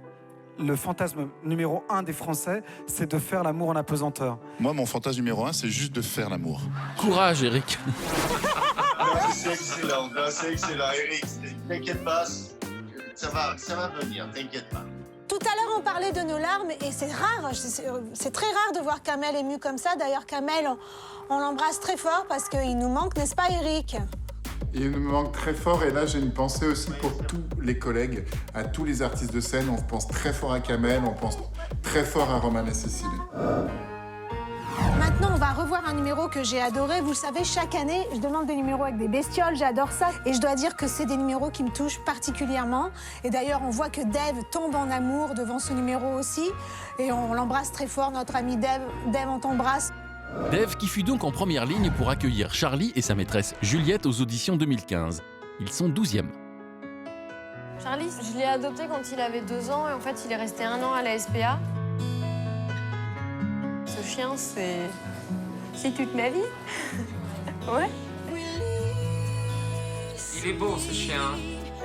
le fantasme numéro 1 des Français, c'est de faire l'amour en apesanteur. Moi, mon fantasme numéro 1, c'est juste de faire l'amour. Courage, Eric. C'est excellent, Eric. T'inquiète pas, ça va venir, t'inquiète pas. Tout à l'heure, on parlait de nos larmes et c'est rare, c'est très rare de voir Kamel ému comme ça. D'ailleurs, Kamel, on l'embrasse très fort parce qu'il nous manque, n'est-ce pas, Eric? Il nous manque très fort et là, j'ai une pensée aussi pour tous les collègues, à tous les artistes de scène. On pense très fort à Kamel, on pense très fort à Roman et Cécile. Maintenant, on va revoir un numéro que j'ai adoré. Vous le savez, chaque année, je demande des numéros avec des bestioles, j'adore ça. Et je dois dire que c'est des numéros qui me touchent particulièrement. Et d'ailleurs, on voit que Dave tombe en amour devant ce numéro aussi. Et on l'embrasse très fort, notre ami Dave. Dave, on t'embrasse. Dave qui fut donc en première ligne pour accueillir Charlie et sa maîtresse Juliette aux auditions 2015. Ils sont 12e. Charlie, je l'ai adopté quand il avait 2 ans et en fait, il est resté 1 an à la SPA. Ce chien, c'est toute ma vie. Ouais. Il est beau, ce chien.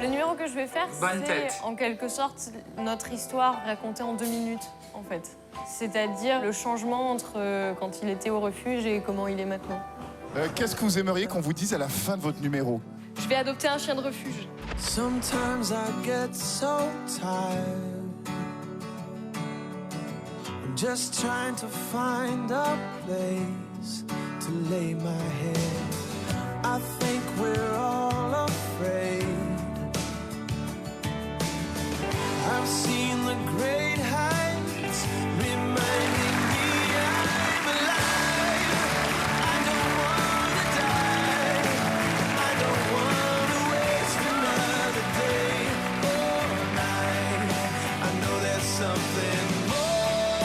Le numéro que je vais faire, Bonne c'est tête. en quelque sorte notre histoire racontée en 2 minutes, en fait. C'est-à-dire le changement entre quand il était au refuge et comment il est maintenant. Qu'est-ce que vous aimeriez qu'on vous dise à la fin de votre numéro? Je vais adopter un chien de refuge. Sometimes I get so tired. I'm just trying to find a place to lay my head. I think we're all afraid. I've seen the great heights reminding me I'm alive. I don't wanna die. I don't wanna waste another day or night. I know there's something more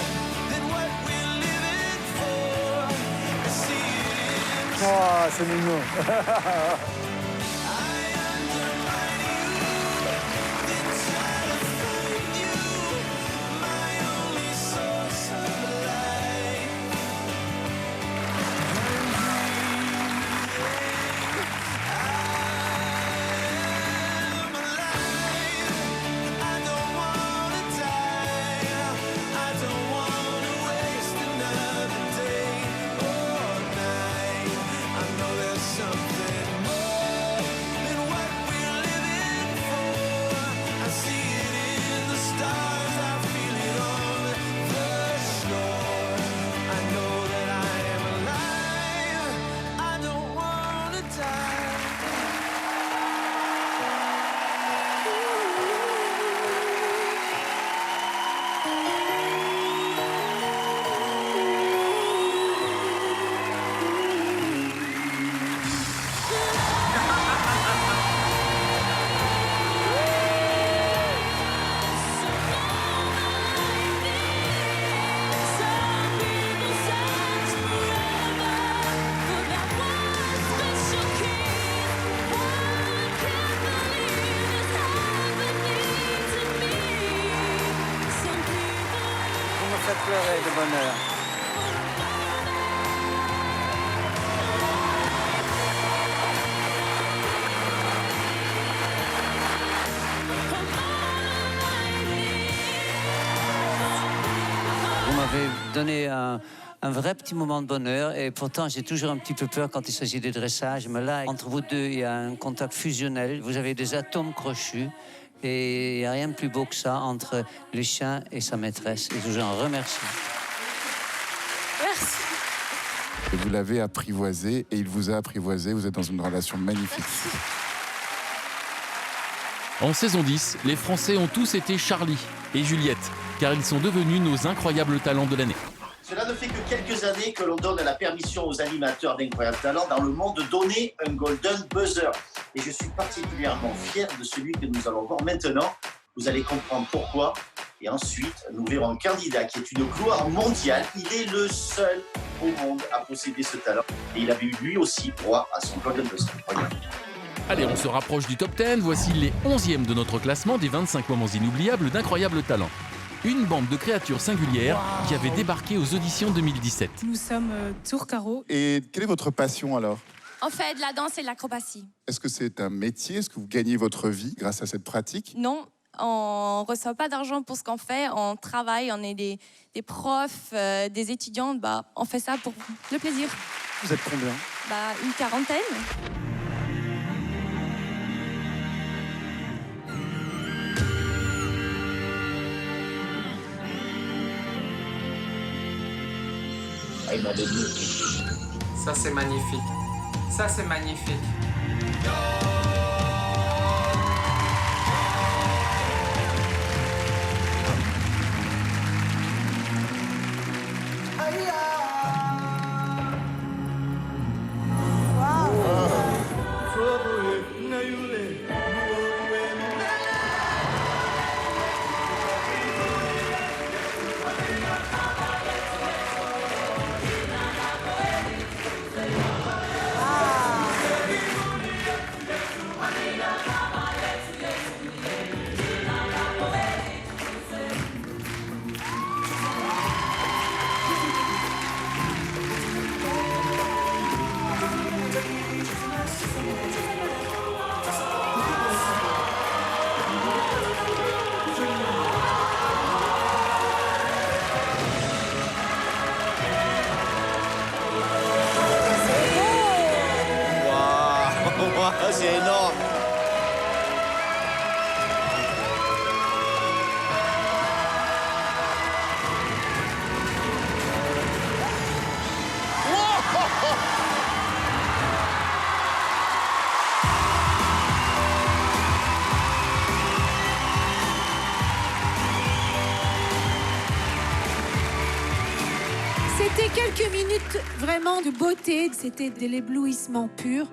than what we're living for. I see it in Oh, c'est mignon. Vous me faites pleurer de bonheur. Vous m'avez donné un vrai petit moment de bonheur et pourtant j'ai toujours un petit peu peur quand il s'agit de dressage. Mais là, entre vous deux, il y a un contact fusionnel. Vous avez des atomes crochus et il n'y a rien de plus beau que ça entre le chien et sa maîtresse. Et je vous en remercie. Merci. Et vous l'avez apprivoisé et il vous a apprivoisé. Vous êtes dans une relation magnifique. En saison 10, les Français ont tous été Charlie et Juliette, car ils sont devenus nos incroyables talents de l'année. Cela ne fait que quelques années que l'on donne la permission aux animateurs d'Incroyable Talent dans le monde de donner un Golden Buzzer. Et je suis particulièrement fier de celui que nous allons voir maintenant. Vous allez comprendre pourquoi. Et ensuite, nous verrons un candidat qui est une gloire mondiale. Il est le seul au monde à posséder ce talent. Et il avait eu lui aussi droit à son Golden Buzzer. Regardez. Allez, on se rapproche du top 10. Voici les 11e de notre classement des 25 moments inoubliables d'incroyables talents. Une bande de créatures singulières qui avait débarqué aux auditions 2017. Nous sommes Tourcaro. Et quelle est votre passion alors? On fait de la danse et de l'acrobatie. Est-ce que c'est un métier? Est-ce que vous gagnez votre vie grâce à cette pratique? Non, on ne reçoit pas d'argent pour ce qu'on fait. On travaille, on est des profs, des étudiants. Bah, on fait ça pour le plaisir. Vous êtes combien? Bah, une quarantaine. Ça, c'est magnifique. Ça, c'est magnifique. C'est énorme. C'était quelques minutes vraiment de beauté, c'était de l'éblouissement pur.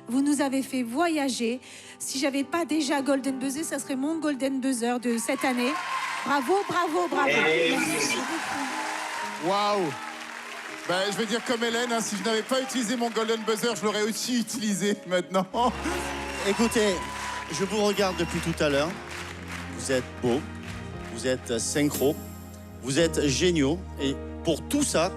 Vous nous avez fait voyager. Si j'avais pas déjà Golden Buzzer, ça serait mon Golden Buzzer de cette année. Bravo, bravo, bravo. Merci beaucoup. Waouh! Ben, je vais dire comme Hélène, hein, si je n'avais pas utilisé mon Golden Buzzer, je l'aurais aussi utilisé maintenant. Écoutez, je vous regarde depuis tout à l'heure. Vous êtes beaux, vous êtes synchro, vous êtes géniaux. Et pour tout ça,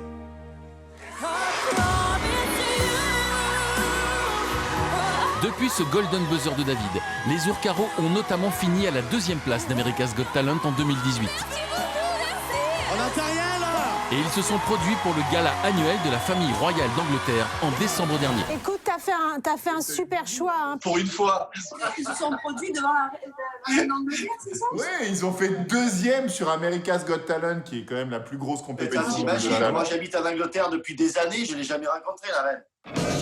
Depuis ce Golden Buzzer de David, les Ourcaros ont notamment fini à la 2e place d'America's Got Talent en 2018. on n'entend rien là. Et ils se sont produits pour le gala annuel de la famille royale d'Angleterre en décembre dernier. Écoute, t'as fait un super choix. Hein. Pour une fois. Ils se sont produits devant la reine d'Angleterre, c'est ça? Oui, ils ont fait 2e sur America's Got Talent, qui est quand même la plus grosse compétition. Moi, j'habite en Angleterre depuis des années, je ne l'ai jamais rencontré, la reine.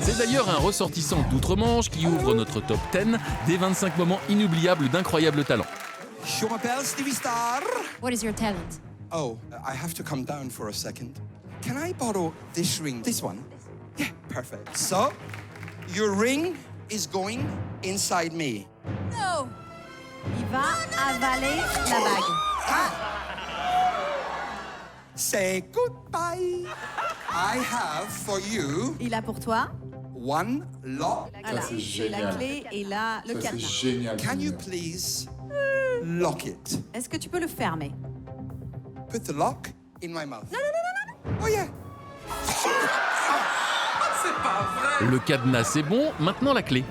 C'est d'ailleurs un ressortissant d'outre-Manche qui ouvre notre top 10 des 25 moments inoubliables d'incroyables talents. Je m'appelle Stevie Star. What is your talent? Oh, I have to come down for a second. Can I borrow this ring? This one? Yeah, perfect. So, your ring is going inside me. No! Il va avaler la bague. Ah! Say goodbye. I have for you. Il a pour toi one lock. Voilà, j'ai la clé et là, le cadenas. C'est génial. Can you please lock it? Est-ce que tu peux le fermer? Put the lock in my mouth. Non. Oh yeah. C'est pas vrai. Le cadenas c'est bon, maintenant la clé.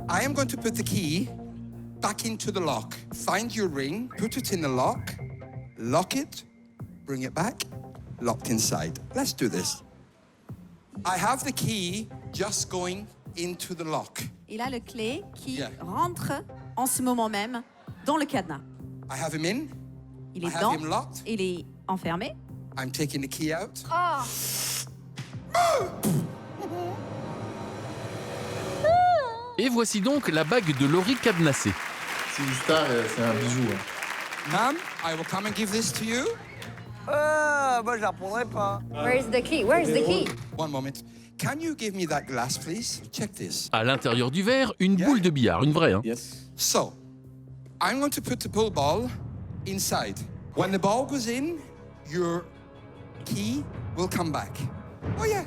I am going to put the key back into the lock. Find your ring, put it in the lock, lock it, bring it back, locked inside. Let's do this. I have the key just going into the lock. Il a le clé qui rentre en ce moment même dans le cadenas. I have him in. Il est I have dedans. him locked. Il est enfermé. I'm taking the key out. Et voici donc la bague de Laurie cadenassée. Stevie Star, c'est un bijou. Ma'am, I will come and give this to you. Moi, je la reprendrai pas. Where's the key? Where's the key? One moment. Can you give me that glass, please? Check this. À l'intérieur du verre, une boule de billard, une vraie. Hein. So, I'm going to put the pool ball inside. When the ball goes in, your key will come back. Oh yeah.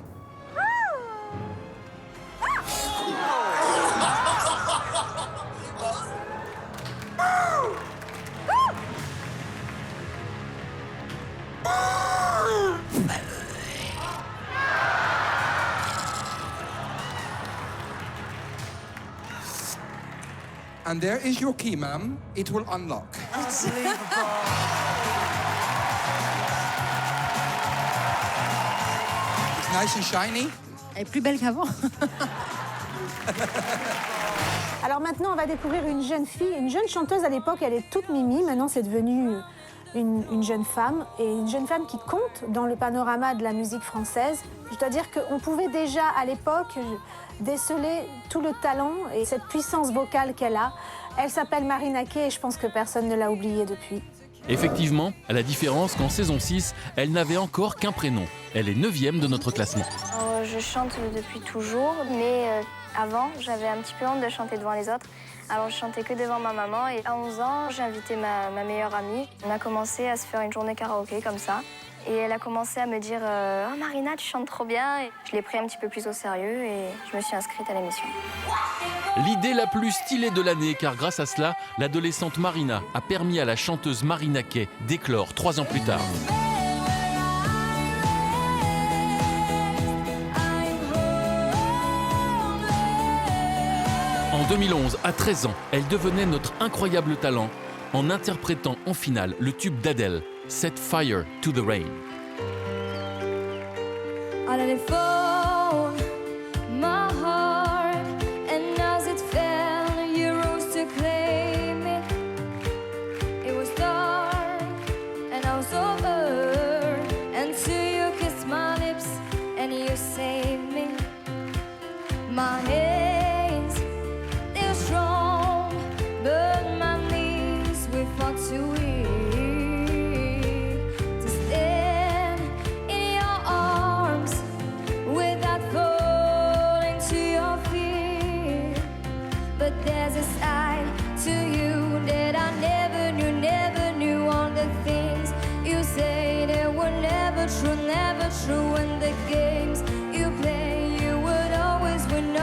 And there is your key, ma'am. It will unlock. It's nice and shiny. Elle est plus belle qu'avant. Alors maintenant, on va découvrir une jeune fille, une jeune chanteuse à l'époque, elle est toute mimi, maintenant c'est devenu une jeune femme, et une jeune femme qui compte dans le panorama de la musique française. Je dois dire qu'on pouvait déjà à l'époque déceler tout le talent et cette puissance vocale qu'elle a. Elle s'appelle Marina Kaye et je pense que personne ne l'a oubliée depuis. Effectivement, à la différence qu'en saison 6, elle n'avait encore qu'un prénom. Elle est 9e de notre classement. Je chante depuis toujours, mais avant, j'avais un petit peu honte de chanter devant les autres. Alors, je chantais que devant ma maman. Et à 11 ans, j'ai invité ma meilleure amie. On a commencé à se faire une journée karaoké comme ça. Et elle a commencé à me dire « Oh Marina, tu chantes trop bien ». Et je l'ai pris un petit peu plus au sérieux et je me suis inscrite à l'émission. L'idée la plus stylée de l'année, car grâce à cela, l'adolescente Marina a permis à la chanteuse Marina Kaye d'éclore 3 ans plus tard. En 2011, à 13 ans, elle devenait notre incroyable talent en interprétant en finale le tube d'Adèle, Set Fire to the Rain. On the phone, my heart, and as it fell, you rose to claim it. It was dark, and I was over, until you kissed my lips, and you saved me. My hands, they were strong, but my knees were far too weak. There's a side to you that I never knew. All the things you say that were never true. And the games you play, you would always win.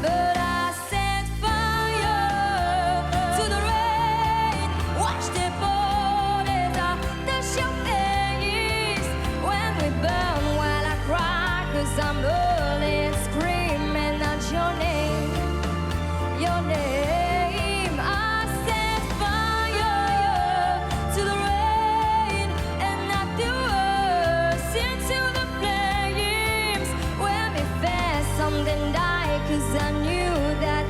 But I set fire to the rain. Watch the fall as I touch your face. When we burn while I cry, 'cause I'm burning, screaming out your name. Your name, I set fire to the rain, and I threw us into the flames. When we felt something die, 'cause I knew that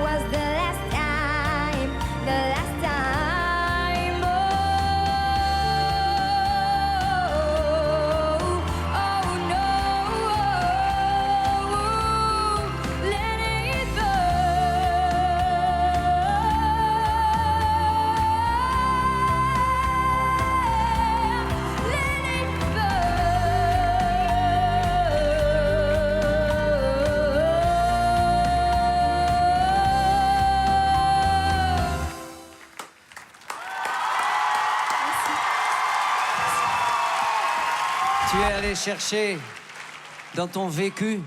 was the last time, Oh no, let it Tu es allé chercher dans ton vécu,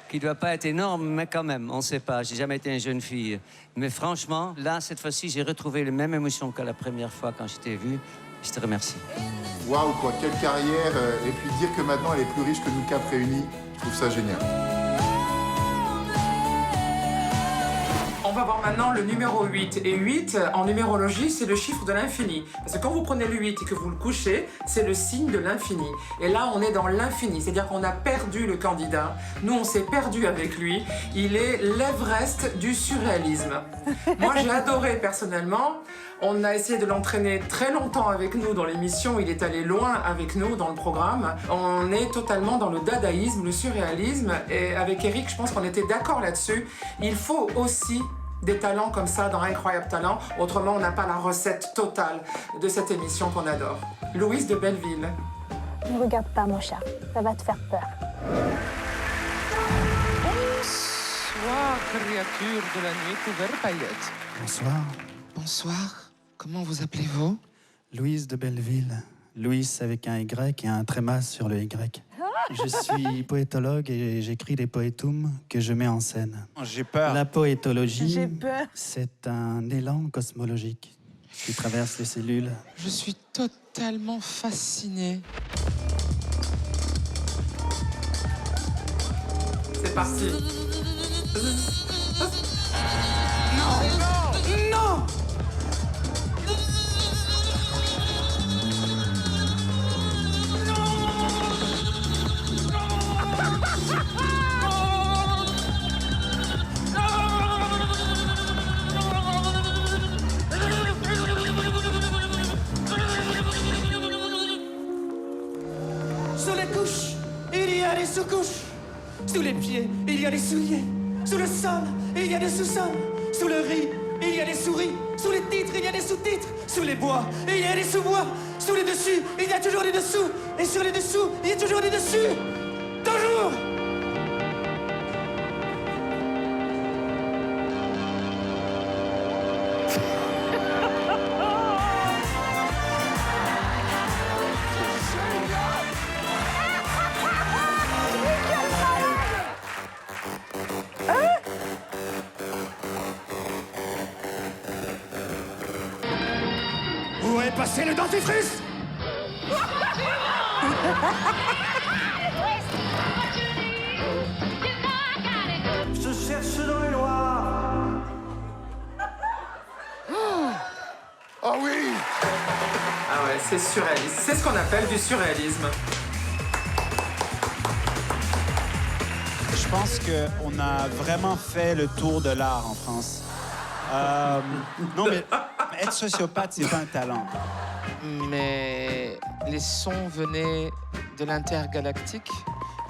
qui ne doit pas être énorme, mais quand même, on ne sait pas. J'ai jamais été une jeune fille. Mais franchement, là, cette fois-ci, j'ai retrouvé les mêmes émotions que la première fois quand je t'ai vu. Je te remercie. Waouh, quoi, quelle carrière. Et puis dire que maintenant, elle est plus riche que nous 4 réunis, je trouve ça génial. On va voir maintenant le numéro 8. Et 8, en numérologie, c'est le chiffre de l'infini. Parce que quand vous prenez le 8 et que vous le couchez, c'est le signe de l'infini. Et là, on est dans l'infini. C'est-à-dire qu'on a perdu le candidat. Nous, on s'est perdu avec lui. Il est l'Everest du surréalisme. Moi, j'ai adoré personnellement. On a essayé de l'entraîner très longtemps avec nous dans l'émission. Il est allé loin avec nous dans le programme. On est totalement dans le dadaïsme, le surréalisme. Et avec Eric, je pense qu'on était d'accord là-dessus. Il faut aussi des talents comme ça dans Incroyable Talent. Autrement, on n'a pas la recette totale de cette émission qu'on adore. Louise de Belleville. Ne regarde pas, mon chat. Ça va te faire peur. Bonsoir, créature de la nuit couverte paillettes. Bonsoir. Bonsoir. Comment vous appelez-vous? Louise de Belleville. Louise avec un Y et un tréma sur le Y. Je suis poétologue et j'écris des poétums que je mets en scène. J'ai peur. La poétologie, J'ai peur. c'est un élan cosmologique qui traverse les cellules. Je suis totalement fasciné. C'est parti. a des sous-couches. Sous les pieds, il y a des souliers. Sous le sol, il y a des sous-sols. Sous le riz, il y a des souris. Sous les titres, il y a des sous-titres. Sous les bois, il y a des sous-bois. Sous les dessus, il y a toujours des dessous. Et sur les dessous, il y a toujours des dessus. Toujours. Où est passé le dentifrice? Je cherche dans les noirs. Oh oui! Ah ouais, c'est surréaliste. C'est ce qu'on appelle du surréalisme. Je pense qu'on a vraiment fait le tour de l'art en France. Non, mais être sociopathe, c'est pas un talent. Mais les sons venaient de l'intergalactique.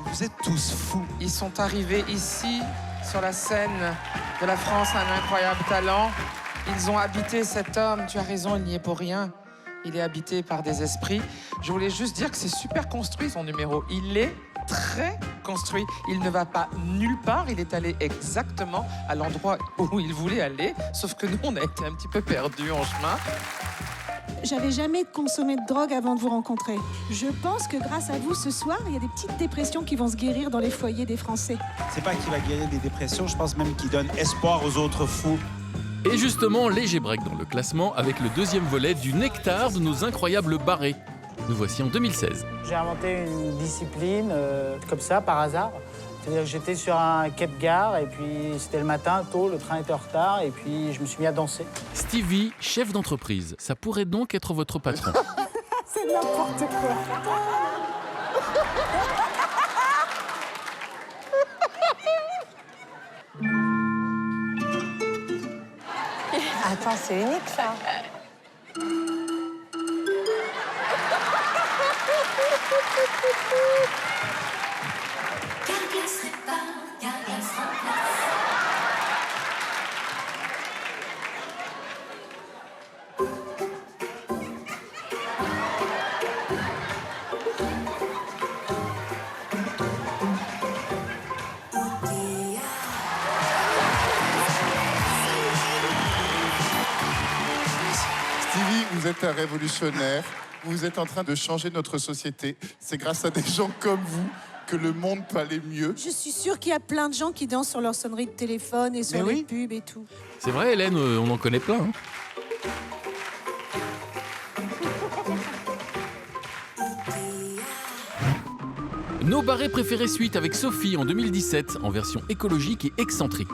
Vous êtes tous fous. Ils sont arrivés ici, sur la scène de la France, un incroyable talent. Ils ont habité cet homme. Tu as raison, il n'y est pour rien. Il est habité par des esprits. Je voulais juste dire que c'est super construit, son numéro. Il est très construit. Il ne va pas nulle part. Il est allé exactement à l'endroit où il voulait aller. Sauf que nous, on a été un petit peu perdus en chemin. J'avais jamais consommé de drogue avant de vous rencontrer. Je pense que grâce à vous, ce soir, il y a des petites dépressions qui vont se guérir dans les foyers des Français. C'est pas qu'il va guérir des dépressions, je pense même qu'il donne espoir aux autres fous. Et justement, léger break dans le classement avec le deuxième volet du nectar de nos incroyables barrés. Nous voici en 2016. J'ai inventé une discipline comme ça, par hasard. C'est-à-dire que j'étais sur un quai-de-gare et puis c'était le matin, tôt, le train était en retard et puis je me suis mis à danser. Stevie, chef d'entreprise, ça pourrait donc être votre patron. C'est n'importe quoi. Attends, c'est unique ça. Stevie, vous êtes un révolutionnaire. Vous êtes en train de changer notre société. C'est grâce à des gens comme vous que le monde peut aller mieux. Je suis sûre qu'il y a plein de gens qui dansent sur leur sonnerie de téléphone et sur les pubs et tout. C'est vrai, Hélène, on en connaît plein. Hein. Nos barrés préférés suite avec Sophie en 2017, en version écologique et excentrique.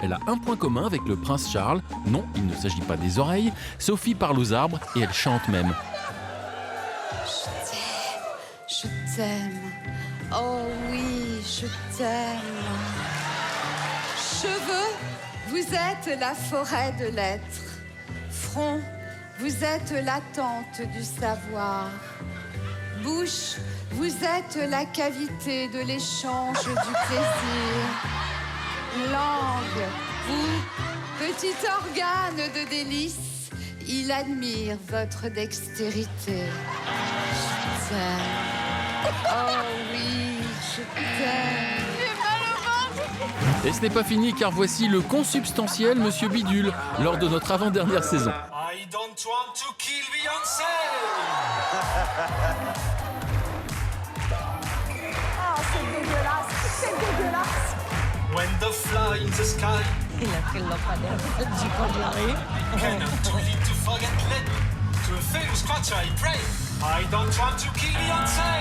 Elle a un point commun avec le prince Charles. Non, il ne s'agit pas des oreilles. Sophie parle aux arbres et elle chante même. Je t'aime. Oh oui, je t'aime. Cheveux, vous êtes la forêt de l'être. Front, vous êtes l'attente du savoir. Bouche, vous êtes la cavité de l'échange du plaisir. Langue, vous, petit organe de délice, il admire votre dextérité. Je t'aime. Oh oui, je t'aime. Et ce n'est pas fini car voici le consubstantiel Monsieur Bidule lors de notre avant-dernière saison. I don't want to kill Beyoncé. Oh, c'est dégueulasse, c'est dégueulasse. When the fly in the sky. Il a pris le lampadaire du Congelary. Cannot too late to forget let me. To a famous quote I pray. I don't want to kill Beyoncé.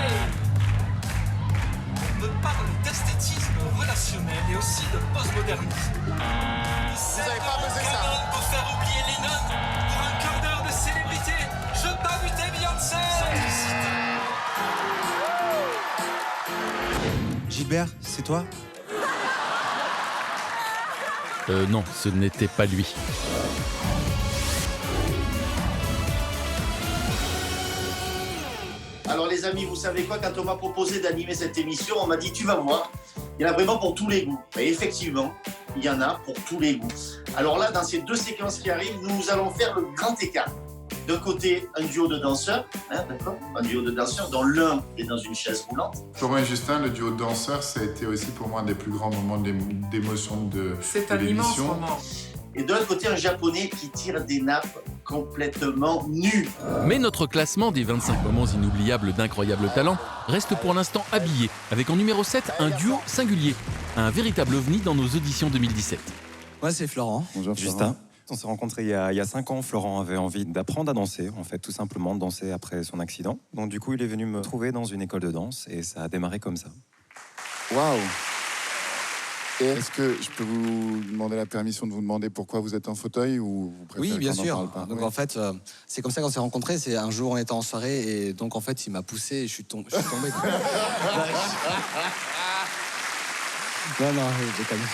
On me parle d'esthétisme relationnel et aussi de postmodernisme. Vous avez pas posé ça. Pour faire oublier Lennon, pour un quart d'heure de célébrité, je bats buter Beyoncé. Gilbert, c'est toi? Non, ce n'était pas lui. Alors les amis, vous savez quoi, quand on m'a proposé d'animer cette émission, on m'a dit tu vas voir, il y en a vraiment pour tous les goûts. Et effectivement, il y en a pour tous les goûts. Alors là, dans ces 2 séquences qui arrivent, nous allons faire le grand écart. D'un côté, un duo de danseurs, d'accord, un duo de danseurs dont l'un est dans une chaise roulante. Florent et Justin, le duo de danseurs, ça a été aussi pour moi un des plus grands moments d'émotion de C'est un immense moment. Et de l'autre côté, un japonais qui tire des nappes complètement nues. Mais notre classement des 25 moments inoubliables d'incroyable talent reste pour l'instant habillé, avec en numéro 7 un duo singulier, un véritable ovni dans nos auditions 2017. Moi, c'est Florent. Bonjour, Justin. On s'est rencontrés il y a 5 ans. Florent avait envie d'apprendre à danser, en fait, tout simplement, de danser après son accident. Donc du coup, il est venu me trouver dans une école de danse et ça a démarré comme ça. Waouh! Et est-ce que je peux vous demander la permission de vous demander pourquoi vous êtes en fauteuil ou vous préférez Oui, bien qu'on en sûr. parle pas? Donc Oui. en fait, c'est comme ça qu'on s'est rencontrés. C'est un jour, on était en soirée et donc en fait, il m'a poussé et je suis tombé. Non, j'ai quand même.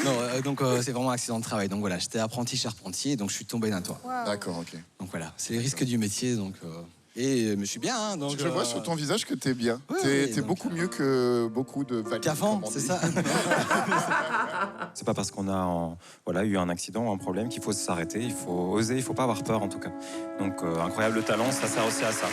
Non, donc c'est vraiment un accident de travail. Donc voilà, j'étais apprenti charpentier, donc je suis tombé d'un toit. Wow. D'accord, ok. Donc voilà, c'est les risques du métier. Donc, et je suis bien. Hein, donc, Je vois sur ton visage que t'es bien. Ouais, T'es beaucoup mieux que beaucoup de valides. Qu'avant, comme on c'est dit. ça. C'est pas parce qu'on a eu un accident ou un problème qu'il faut s'arrêter. Il faut oser, il faut pas avoir peur en tout cas. Donc incroyable talent, ça sert aussi à ça.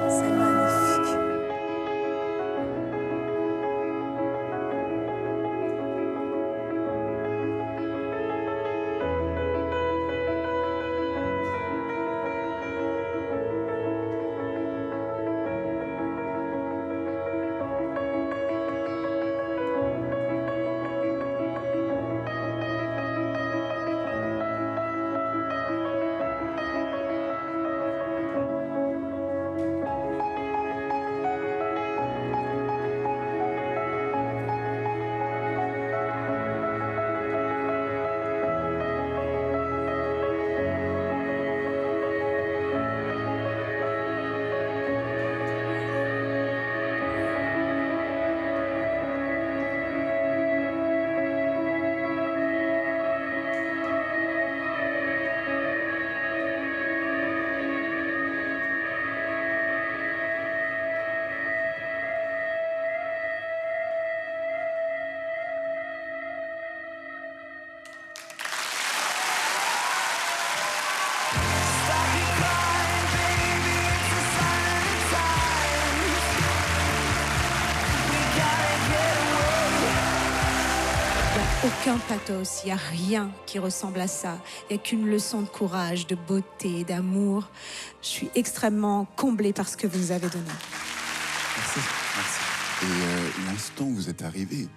C'est magnifique. Aucun pathos, il n'y a rien qui ressemble à ça. Il n'y a qu'une leçon de courage, de beauté, d'amour. Je suis extrêmement comblée par ce que vous nous avez donné. Merci. Et l'instant où vous êtes arrivé,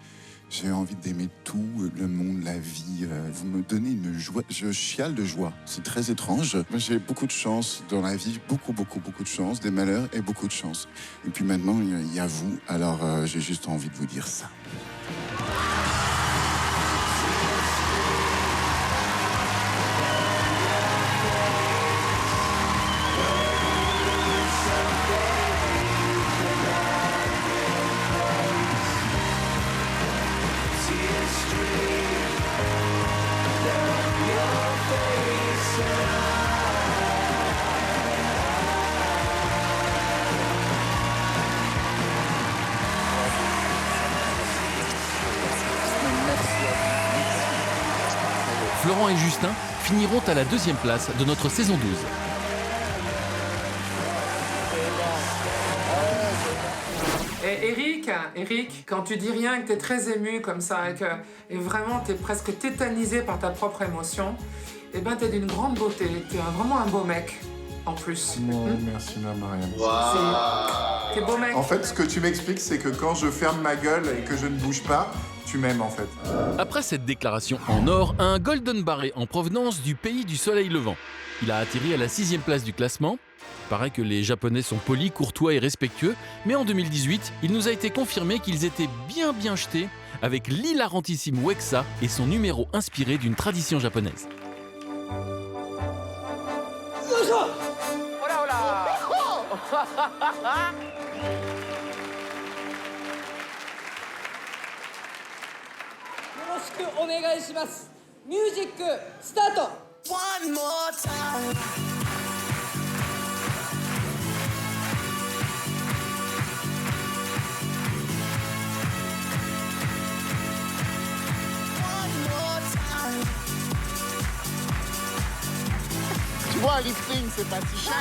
j'ai envie d'aimer tout, le monde, la vie. Vous me donnez une joie. Je chiale de joie. C'est très étrange. Moi, j'ai beaucoup de chance dans la vie. Beaucoup de chance. Des malheurs et beaucoup de chance. Et puis maintenant, il y a vous. Alors, j'ai juste envie de vous dire ça. Florent et Justin finiront à la 2e place de notre saison 12. Et Eric, Eric, quand tu dis rien, que tu es très ému comme ça, et vraiment tu es presque tétanisé par ta propre émotion, eh ben tu es d'une grande beauté. Tu es vraiment un beau mec, en plus. Merci, ma Marianne. T'es beau mec. En fait, ce que tu m'expliques, c'est que quand je ferme ma gueule et que je ne bouge pas, tu m'aimes, en fait. Après cette déclaration en or, un Golden Barret en provenance du pays du soleil levant. Il a atterri à la 6e place du classement. Il paraît que les Japonais sont polis, courtois et respectueux, mais en 2018, il nous a été confirmé qu'ils étaient bien jetés avec l'hilarantissime Wexa et son numéro inspiré d'une tradition japonaise. One more time. Tu vois, un lifting, c'est pas si cher.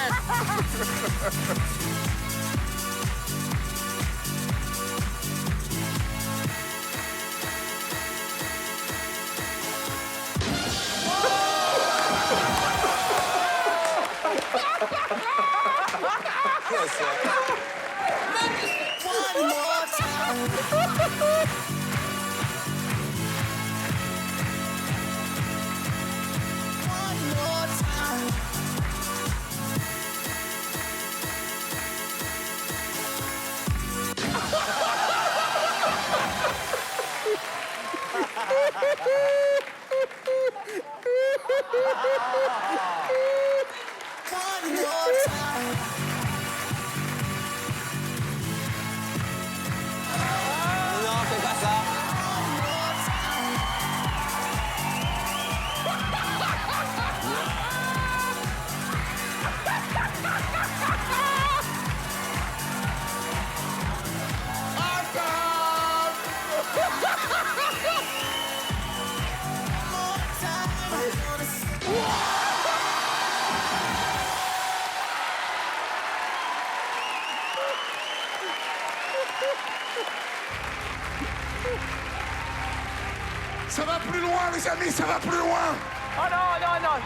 One more time. One more time. One more time. Non, fais pas ça. Ça va plus loin, les amis, ça va plus loin. Oh non, non, non.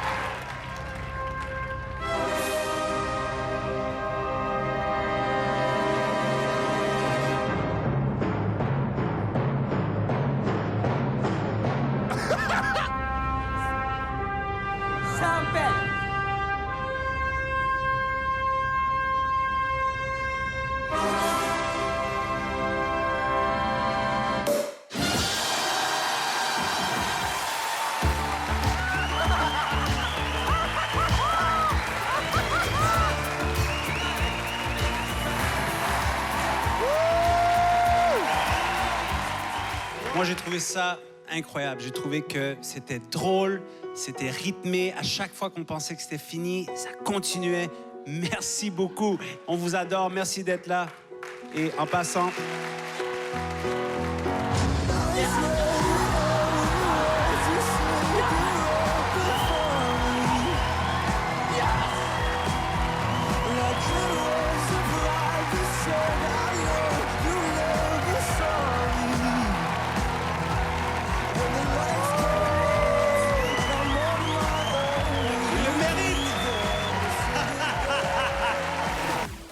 Moi, j'ai trouvé ça incroyable. J'ai trouvé que c'était drôle, c'était rythmé. À chaque fois qu'on pensait que c'était fini, ça continuait. Merci beaucoup. On vous adore. Merci d'être là. Et en passant...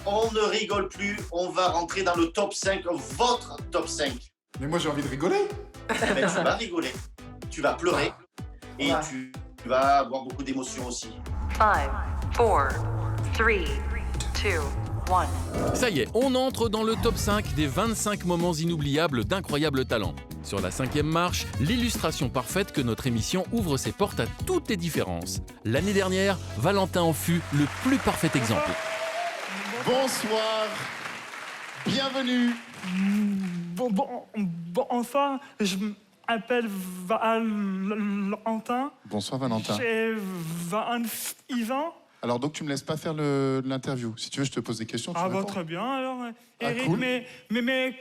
On ne rigole plus, on va rentrer dans le top 5, votre top 5. Mais moi, j'ai envie de rigoler. Mais tu vas rigoler, tu vas pleurer et tu vas avoir beaucoup d'émotions aussi. 5, 4, 3, 2, 1. Ça y est, on entre dans le top 5 des 25 moments inoubliables d'incroyables talents. Sur la 5e marche, l'illustration parfaite que notre émission ouvre ses portes à toutes les différences. L'année dernière, Valentin en fut le plus parfait exemple. Bonsoir, bienvenue. Bonsoir, je m'appelle Valentin. Bonsoir Valentin. J'ai 26 ans. Alors donc tu me laisses pas faire l'interview. Si tu veux, je te pose des questions. Tu réponds. Très bien alors, Eric. Cool. Mais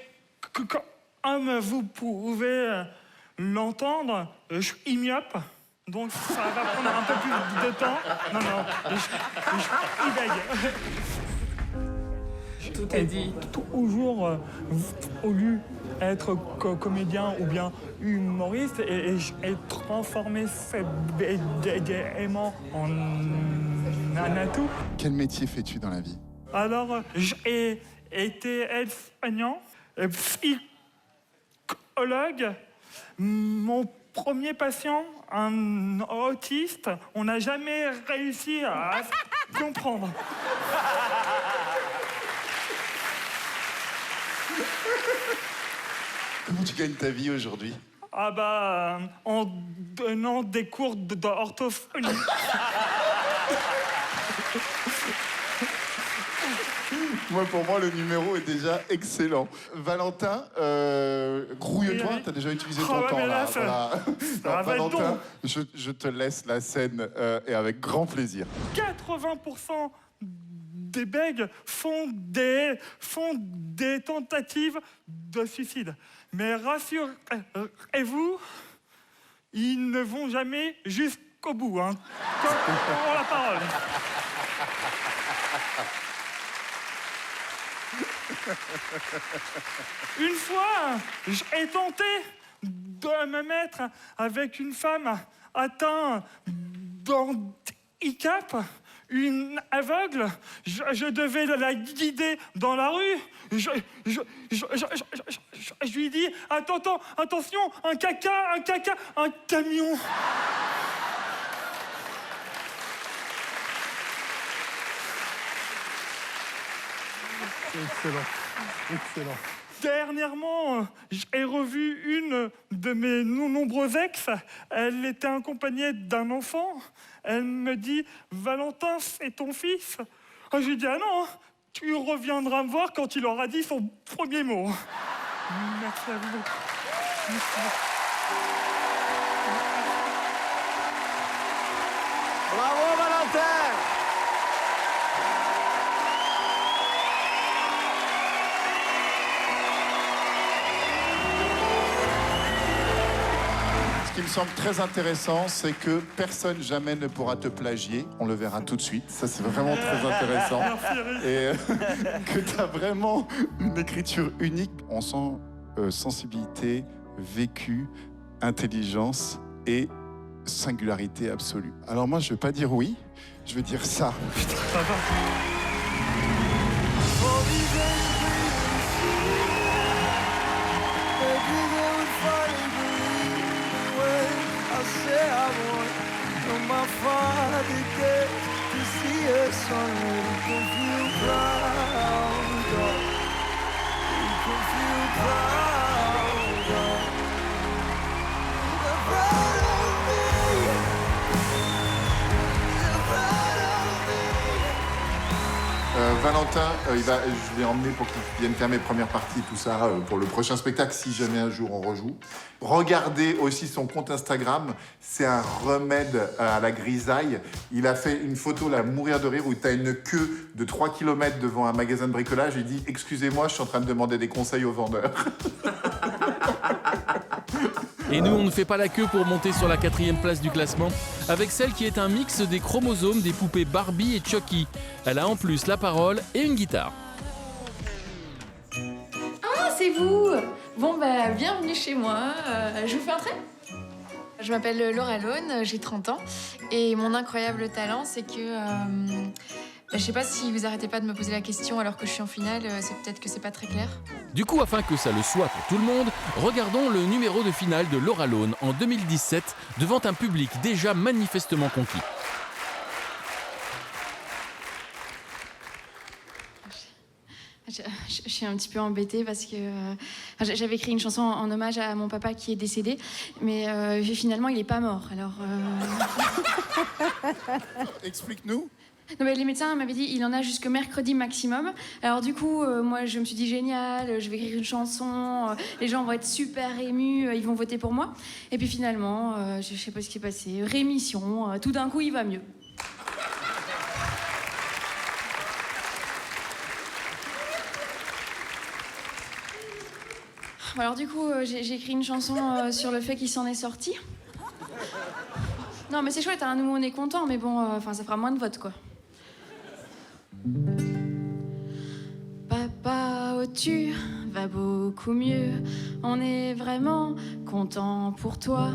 comme vous pouvez l'entendre, je suis myope. Donc ça va prendre un peu plus de temps. Non, je bègue. Tout est dit. Toujours voulu être comédien ou bien humoriste et j'ai transformé ces aimants en un atout. Quel métier fais-tu dans la vie? Alors, j'ai été aide-soignant, psychologue. Mon premier patient, un autiste, on n'a jamais réussi à se comprendre. Comment tu gagnes ta vie aujourd'hui? Ah bah, en donnant des cours d'orthophonie. Pour moi, le numéro est déjà excellent. Valentin, grouille-toi, Oui. t'as déjà utilisé ton Oh, temps mais là. là, ça Non, va être Valentin, long. je te laisse la scène et avec grand plaisir. 80% des bègues font des tentatives de suicide. Mais rassurez-vous, ils ne vont jamais jusqu'au bout. Hein. Comme la parole. Une fois, j'ai tenté de me mettre avec une femme atteinte d'handicap, une aveugle. Je devais la guider dans la rue. Je lui dis attention, un caca, un camion. Excellent. Dernièrement, j'ai revu une de mes nombreux ex. Elle était accompagnée d'un enfant. Elle me dit « Valentin, c'est ton fils ?» Je lui dis « Ah non, tu reviendras me voir quand il aura dit son premier mot. » Merci à vous. Bravo Valentin! Ce qui me semble très intéressant, c'est que personne jamais ne pourra te plagier. On le verra tout de suite. Ça, c'est vraiment très intéressant. Merci, Eric. Et que tu as vraiment une écriture unique. On sent sensibilité, vécu, intelligence et singularité absolue. Alors moi, je ne vais pas dire oui, je vais dire ça. Ça va. Valentin, je l'ai emmené pour qu'il vienne faire mes premières parties, tout ça, pour le prochain spectacle, si jamais un jour on rejoue. Regardez aussi son compte Instagram, c'est un remède à la grisaille. Il a fait une photo, là, mourir de rire, où tu as une queue de 3 km devant un magasin de bricolage. Il dit « Excusez-moi, je suis en train de demander des conseils aux vendeurs. » Et nous, on ne fait pas la queue pour monter sur la 4e place du classement, avec celle qui est un mix des chromosomes des poupées Barbie et Chucky. Elle a en plus la parole et une guitare. Ah, c'est vous! Bon, bah, bienvenue chez moi. Je vous fais entrer? Je m'appelle Laura Lone, j'ai 30 ans. Et mon incroyable talent, c'est que... je sais pas si vous arrêtez pas de me poser la question alors que je suis en finale, c'est peut-être que c'est pas très clair. Du coup, afin que ça le soit pour tout le monde, regardons le numéro de finale de Laura Lone en 2017 devant un public déjà manifestement conquis. Je suis un petit peu embêtée parce que j'avais écrit une chanson en hommage à mon papa qui est décédé, mais finalement il est pas mort. Alors. Explique-nous. Non, mais les médecins m'avaient dit il en a jusque mercredi maximum. Alors du coup, moi je me suis dit génial, je vais écrire une chanson, les gens vont être super émus, ils vont voter pour moi. Et puis finalement, je sais pas ce qui s'est passé, rémission, tout d'un coup il va mieux. Alors du coup, j'ai écrit une chanson sur le fait qu'il s'en est sorti. Non mais c'est chouette, hein, nous on est contents, mais bon, ça fera moins de votes quoi. Papa tu vas beaucoup mieux. On est vraiment content pour toi.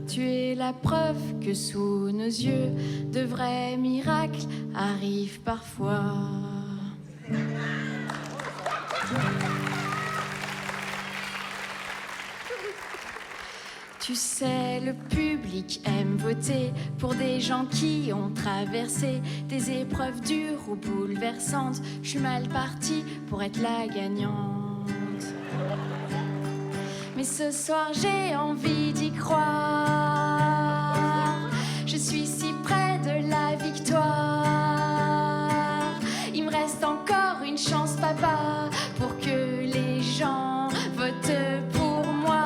Tu es la preuve que sous nos yeux, de vrais miracles arrivent parfois. Tu sais, le public aime voter pour des gens qui ont traversé des épreuves dures ou bouleversantes. Je suis mal partie pour être la gagnante. Mais ce soir, j'ai envie d'y croire. Je suis si près de la victoire. Il me reste encore une chance, papa, pour que les gens votent pour moi.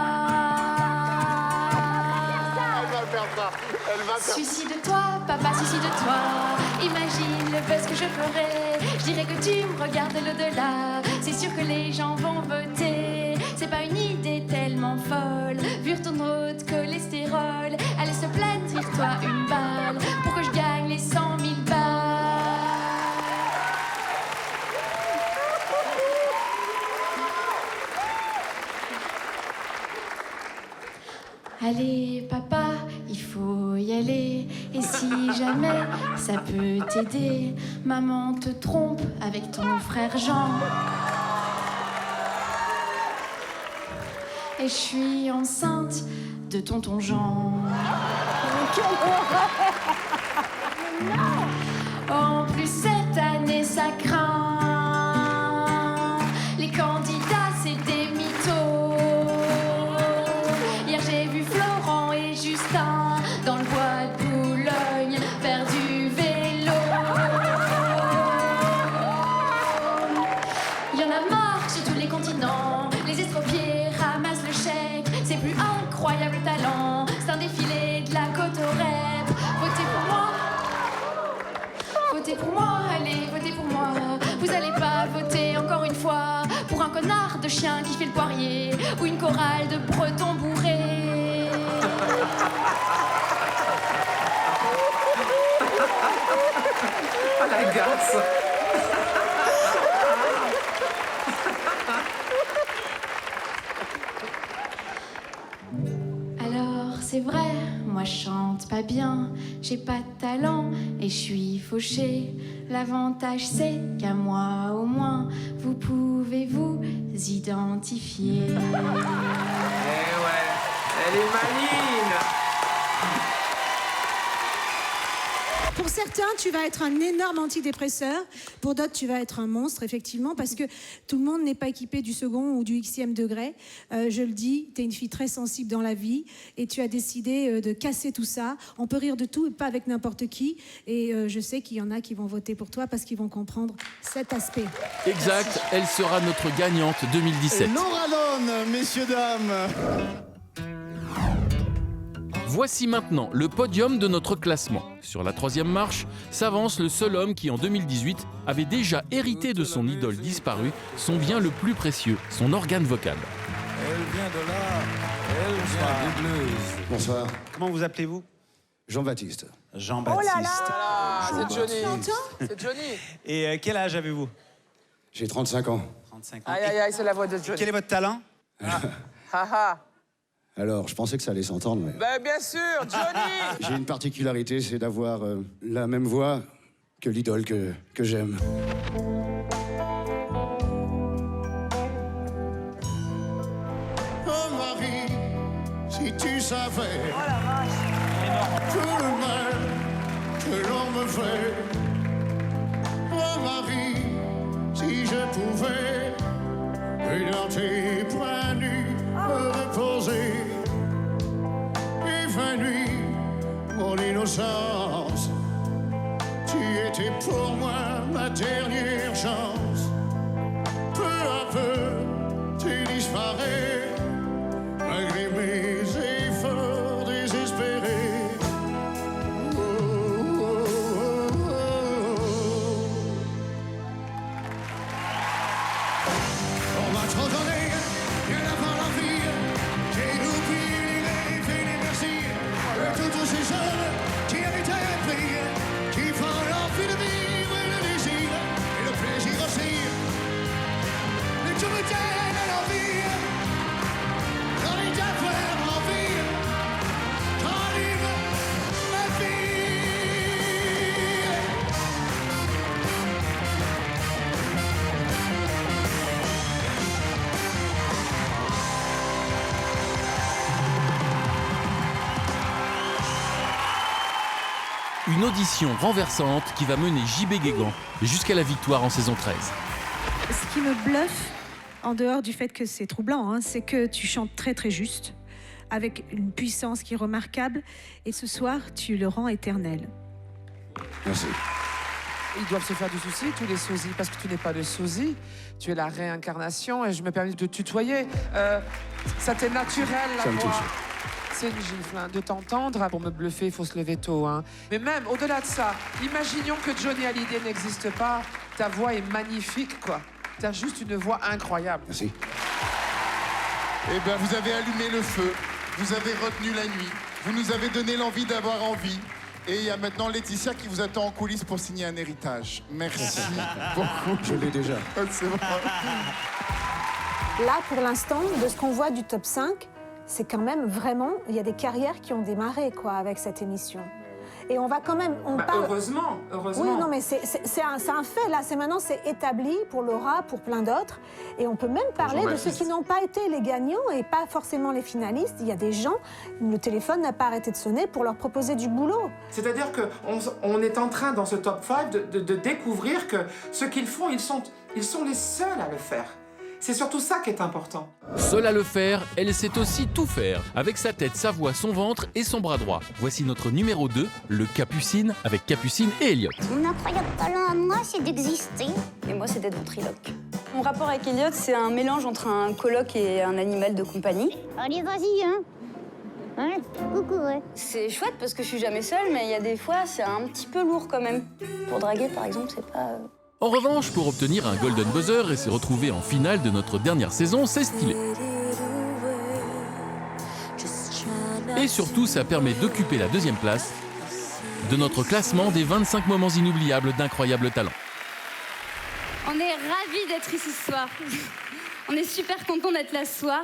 Suicide-toi, papa, suicide-toi. Imagine le buzz que je ferais. Je dirais que tu me regardes de l'au-delà. C'est sûr que les gens vont voter. C'est pas une idée tellement folle. Vu ton taux de cholestérol, allez se plaît, tire-toi une balle pour que je gagne les 100 000 balles. Allez, papa, il faut y aller. Et si jamais ça peut t'aider, maman te trompe avec ton frère Jean. Et je suis enceinte de tonton Jean. En plus, cette année, ça craint. Les candidats, c'est des mythos. Hier, j'ai vu Florent et Justin dans le bois de Boulogne faire du vélo. Il y en a marre sur tous les continents. Les estropiés ramassent le chèque. C'est plus incroyable talent. C'est un défilé de la côte au rêve. Votez pour moi. Votez pour moi, allez, votez pour moi. Vous allez pas voter encore une fois pour un connard de chien qui fait le poirier ou une chorale de bretons bourrés. Ah, la garce. Alors c'est vrai, moi je chante pas bien, j'ai pas de talent et je suis fauchée. L'avantage c'est qu'à moi au moins vous pouvez vous identifier. Eh ouais, elle est maligne. Pour certains, tu vas être un énorme antidépresseur. Pour d'autres, tu vas être un monstre, effectivement, parce que tout le monde n'est pas équipé du second ou du xème degré. Je le dis, tu es une fille très sensible dans la vie et tu as décidé de casser tout ça. On peut rire de tout et pas avec n'importe qui. Et je sais qu'il y en a qui vont voter pour toi parce qu'ils vont comprendre cet aspect. Exact, Merci. elle sera notre gagnante 2017. Laura Lone, messieurs, dames. Voici maintenant le podium de notre classement. Sur la 3e marche s'avance le seul homme qui en 2018 avait déjà hérité de son idole disparue, son bien le plus précieux, son organe vocal. Elle vient de là, elle vient des Bleues. Bonsoir. Comment vous appelez-vous? Jean-Baptiste. Jean-Baptiste. Oh là là, c'est Johnny. T'entends? C'est Johnny. Et quel âge avez-vous? J'ai 35 ans. 35 ans. Aïe, aïe, aïe, c'est la voix de Johnny. Quel est votre talent? Haha. Alors, je pensais que ça allait s'entendre, mais... Ben, bien sûr, Johnny. J'ai une particularité, c'est d'avoir la même voix que l'idole que j'aime. Oh Marie, si tu savais tout le mal que l'on me fait. Oh Marie, si je pouvais dans tes bras nus me reposer. Évanoui mon innocence, tu étais pour moi ma dernière chance. Peu à peu, tu disparais, malgré mes efforts désespérés. Oh, oh, oh, oh. On m'a trop donné, rien à part la vie. J'ai oublié les rêves et les merci de toutes ces jeunes qui avaient appris, qui font l'envie de vivre et le désir et le plaisir aussi. Mais tu me Une audition renversante qui va mener JB Guégan jusqu'à la victoire en saison 13. Ce qui me bluffe, en dehors du fait que c'est troublant, hein, c'est que tu chantes très très juste, avec une puissance qui est remarquable, et ce soir, tu le rends éternel. Merci. Ils doivent se faire du souci, tous les sosies, parce que tu n'es pas le sosie, tu es la réincarnation, et je me permets de te tutoyer. Ça t'est naturel, la Ça me voix. touche. C'est une gifle, hein, de t'entendre. Pour me bluffer, il faut se lever tôt. Hein. Mais même, au-delà de ça, imaginons que Johnny Hallyday n'existe pas. Ta voix est magnifique, quoi. T'as juste une voix incroyable. Merci. Eh bien, vous avez allumé le feu, vous avez retenu la nuit, vous nous avez donné l'envie d'avoir envie. Et il y a maintenant Laetitia qui vous attend en coulisses pour signer un héritage. Merci beaucoup. Je l'ai déjà. C'est bon. Là, pour l'instant, de ce qu'on voit du top 5, c'est quand même vraiment, il y a des carrières qui ont démarré quoi, avec cette émission. Et on va quand même... Heureusement. Oui, non, mais c'est un fait, là. Maintenant, c'est établi pour Laura, pour plein d'autres. Et on peut même parler de ceux qui n'ont pas été les gagnants et pas forcément les finalistes. Il y a des gens, le téléphone n'a pas arrêté de sonner pour leur proposer du boulot. C'est-à-dire qu'on est en train, dans ce top 5, de découvrir que ce qu'ils font, ils sont les seuls à le faire. C'est surtout ça qui est important. Seule à le faire, elle sait aussi tout faire, avec sa tête, sa voix, son ventre et son bras droit. Voici notre numéro 2, le Capucine, avec Capucine et Elliot. Mon incroyable talent à moi, c'est d'exister. Et moi, c'est d'être ventriloque. Mon rapport avec Elliot, c'est un mélange entre un coloc et un animal de compagnie. Allez, vas-y, hein. Ouais, coucou, ouais. C'est chouette parce que je suis jamais seule, mais il y a des fois, c'est un petit peu lourd quand même. Pour draguer, par exemple, c'est pas... En revanche, pour obtenir un Golden Buzzer et se retrouver en finale de notre dernière saison, c'est stylé. Et surtout, ça permet d'occuper la 2e place de notre classement des 25 moments inoubliables d'incroyables talents. On est ravis d'être ici ce soir. On est super contents d'être là ce soir.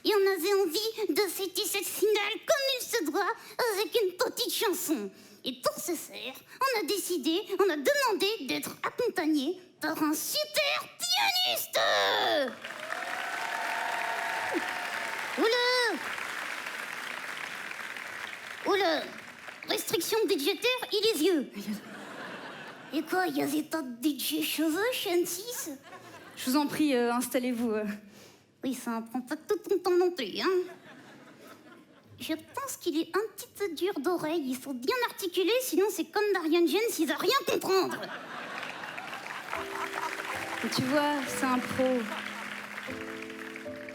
Et on avait envie de fêter cette finale comme il se doit, avec une petite chanson. Et pour ce faire, on a demandé d'être accompagné par un super pianiste. Oula, restriction budgétaire, il est vieux. Et quoi, il n'y avait pas de DJ cheveux chez M6? Je vous en prie, installez-vous. Oui, ça ne prend pas tout ton temps non plus, hein. Je pense qu'il est un petit peu dur d'oreille. Il faut bien articuler, sinon c'est comme Marianne James, il va rien comprendre. Et tu vois, c'est un pro.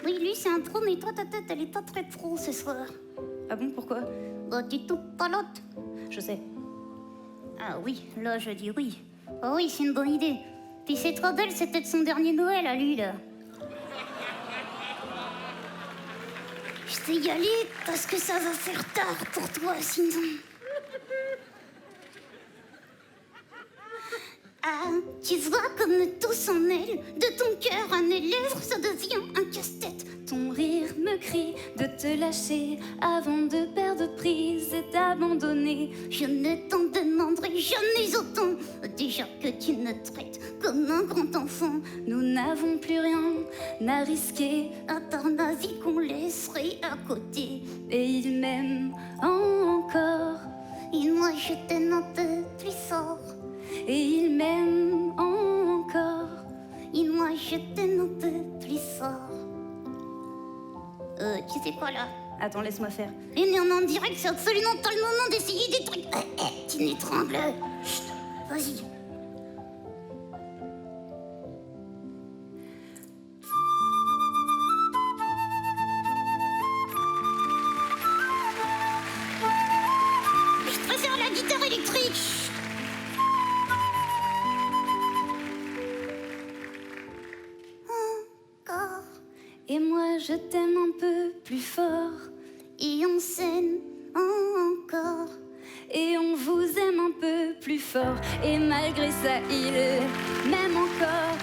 Oui, lui, c'est un pro, mais toi, ta tête, elle est pas très pro ce soir. Ah bon, pourquoi? Bah, t'es toute palote. Je sais. Ah oui, là, je dis oui. Oh oui, c'est une bonne idée. Puis c'est trop belle, c'est peut-être son dernier Noël à lui, là. Je vais y aller parce que ça va faire tard pour toi, sinon. Ah, tu vois comme tout s'en mêle. De ton cœur à mes lèvres, ça devient un casse-tête. Ton rire me crie de te lâcher avant de perdre prise et d'abandonner. Je ne t'en demanderai jamais autant. Déjà que tu me traites comme un grand enfant. Nous n'avons plus rien à risquer à part ma vie qu'on laisserait à côté. Et il m'aime encore. Et moi je t'aime un peu plus fort. Et il m'aime encore. Et moi je t'aime un peu plus fort. Tu sais quoi là? Attends, laisse-moi faire. Mais on en dirait que c'est absolument pas le moment d'essayer des trucs. Tu m'étrangles. Chut, vas-y. Je préfère la guitare électrique. Encore. Et moi je t'aime un peu plus fort. Et on s'aime encore. Et on vous aime un peu plus fort. Et malgré ça il m'aime encore.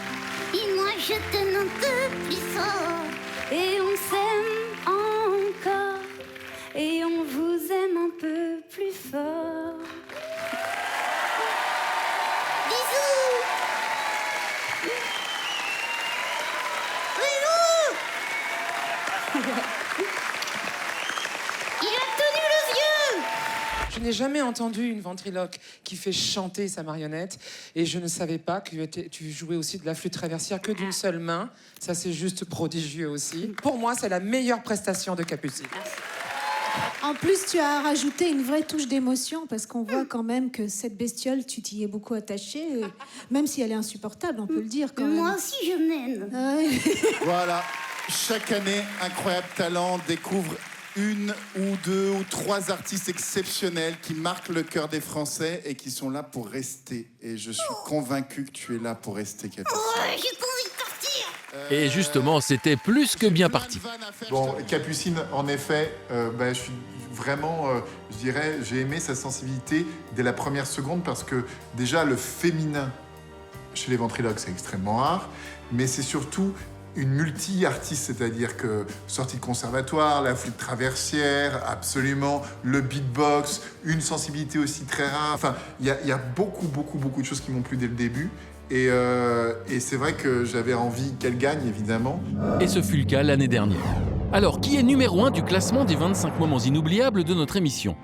Et moi je t'aime un peu plus fort. Et on s'aime encore. Et on vous aime un peu plus fort. Bisous. Il a tenu le vieux. Je n'ai n'avais jamais entendu une ventriloque qui fait chanter sa marionnette. Et je ne savais pas que tu jouais aussi de la flûte traversière que d'une seule main. Ça, c'est juste prodigieux aussi. Pour moi, c'est la meilleure prestation de Capucine. En plus, tu as rajouté une vraie touche d'émotion parce qu'on voit quand même que cette bestiole, tu t'y es beaucoup attachée, même si elle est insupportable, on peut le dire quand même. Moi aussi, je m'aime. Voilà, chaque année, Incroyable Talent découvre une ou deux ou trois artistes exceptionnels qui marquent le cœur des Français et qui sont là pour rester. Et je suis convaincu que tu es là pour rester, Capucine. Ouais, j'ai pas envie de partir. Et justement, c'était plus que bien parti. Bon, Capucine, en effet, je suis vraiment, je dirais, j'ai aimé sa sensibilité dès la première seconde parce que déjà, le féminin chez les ventriloques, c'est extrêmement rare, mais c'est surtout une multi-artiste, c'est-à-dire que sortie de conservatoire, la flûte traversière, absolument, le beatbox, une sensibilité aussi très rare. Enfin, il y a beaucoup de choses qui m'ont plu dès le début. Et c'est vrai que j'avais envie qu'elle gagne, évidemment. Et ce fut le cas l'année dernière. Alors, qui est numéro 1 du classement des 25 moments inoubliables de notre émission ?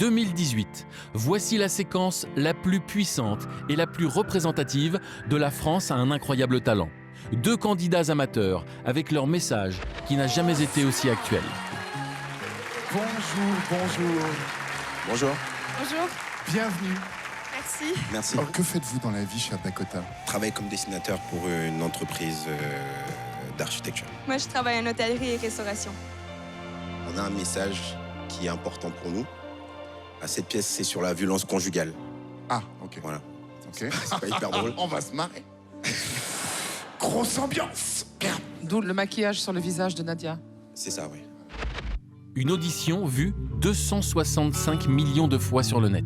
2018. Voici la séquence la plus puissante et la plus représentative de la France à un incroyable talent. 2 candidats amateurs avec leur message qui n'a jamais été aussi actuel. Bonjour. Bonjour. Bienvenue. Merci. Merci. Alors, que faites-vous dans la vie, cher Dakota ? Je travaille comme dessinateur pour une entreprise d'architecture. Moi, je travaille en hôtellerie et restauration. On a un message qui est important pour nous. Cette pièce, c'est sur la violence conjugale. Ah, ok. Voilà. Ok. C'est pas hyper drôle. On va se marrer. Grosse ambiance. D'où le maquillage sur le visage de Nadia. C'est ça, oui. Une audition vue 265 millions de fois sur le net.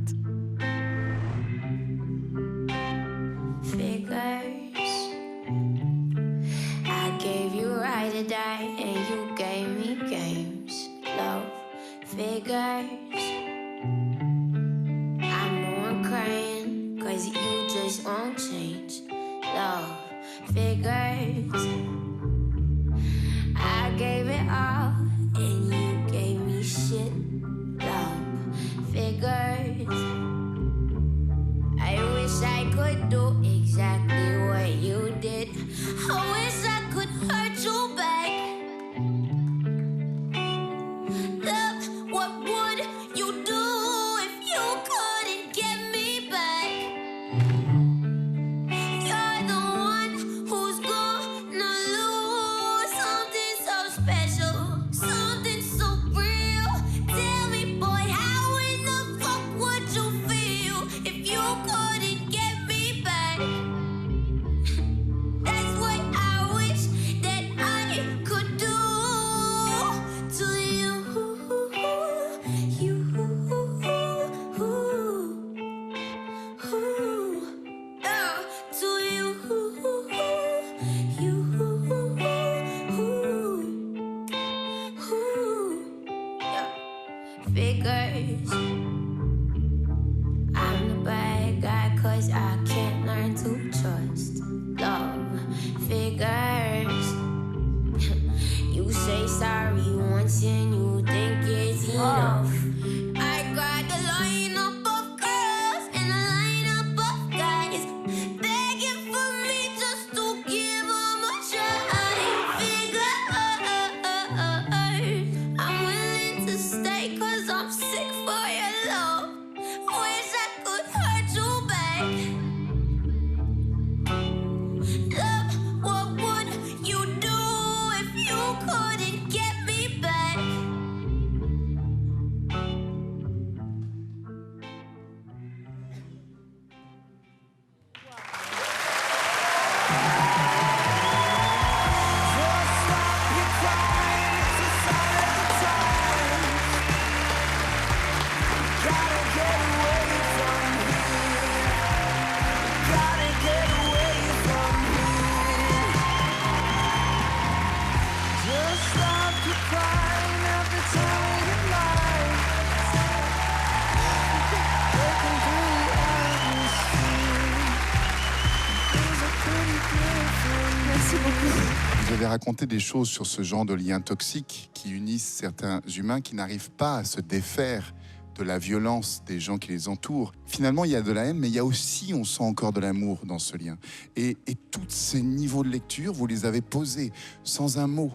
Vous avez raconté des choses sur ce genre de liens toxiques qui unissent certains humains qui n'arrivent pas à se défaire de la violence des gens qui les entourent. Finalement, il y a de la haine, mais il y a aussi, on sent encore de l'amour dans ce lien. Et tous ces niveaux de lecture, vous les avez posés sans un mot,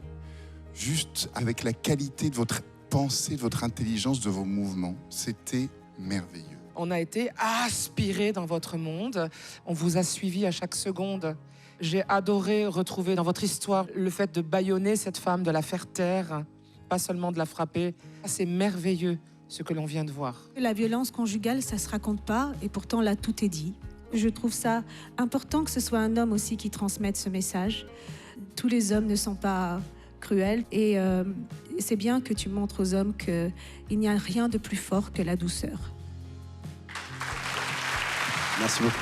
juste avec la qualité de votre pensée, de votre intelligence, de vos mouvements. C'était merveilleux. On a été aspirés dans votre monde. On vous a suivis à chaque seconde. J'ai adoré retrouver dans votre histoire le fait de bâillonner cette femme, de la faire taire, pas seulement de la frapper. C'est merveilleux ce que l'on vient de voir. La violence conjugale, ça se raconte pas, et pourtant là, tout est dit. Je trouve ça important que ce soit un homme aussi qui transmette ce message. Tous les hommes ne sont pas cruels, et c'est bien que tu montres aux hommes qu'il n'y a rien de plus fort que la douceur. Merci beaucoup.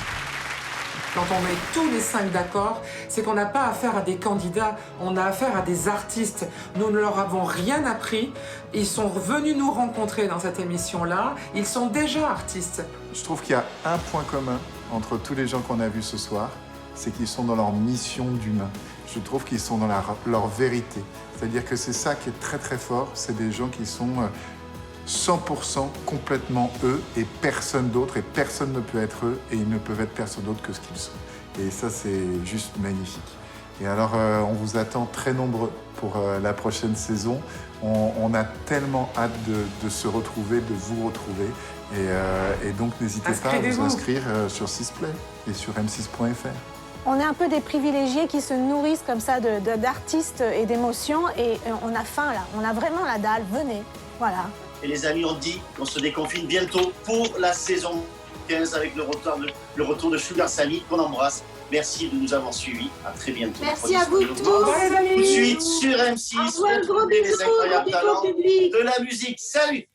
Quand on met tous les 5 d'accord, c'est qu'on n'a pas affaire à des candidats, on a affaire à des artistes. Nous ne leur avons rien appris. Ils sont venus nous rencontrer dans cette émission-là. Ils sont déjà artistes. Je trouve qu'il y a un point commun entre tous les gens qu'on a vus ce soir, c'est qu'ils sont dans leur mission d'humain. Je trouve qu'ils sont dans leur vérité. C'est-à-dire que c'est ça qui est très très fort. C'est des gens qui sont 100% complètement eux et personne d'autre, et personne ne peut être eux, et ils ne peuvent être personne d'autre que ce qu'ils sont. Et ça, c'est juste magnifique. Et alors, on vous attend très nombreux pour la prochaine saison. On a tellement hâte de se retrouver, de vous retrouver. Et donc, n'hésitez pas à vous inscrire sur 6play et sur m6.fr. On est un peu des privilégiés qui se nourrissent comme ça d'artistes et d'émotions, et on a faim là, on a vraiment la dalle, venez, voilà. Et les amis, on dit qu'on se déconfine bientôt pour la saison 15 avec le retour de Sugar Sammy, qu'on embrasse. Merci de nous avoir suivis. À très bientôt. Merci à vous tous. Tout de suite sur M6, gros les bisous, incroyables gros talents public. de la musique. Salut!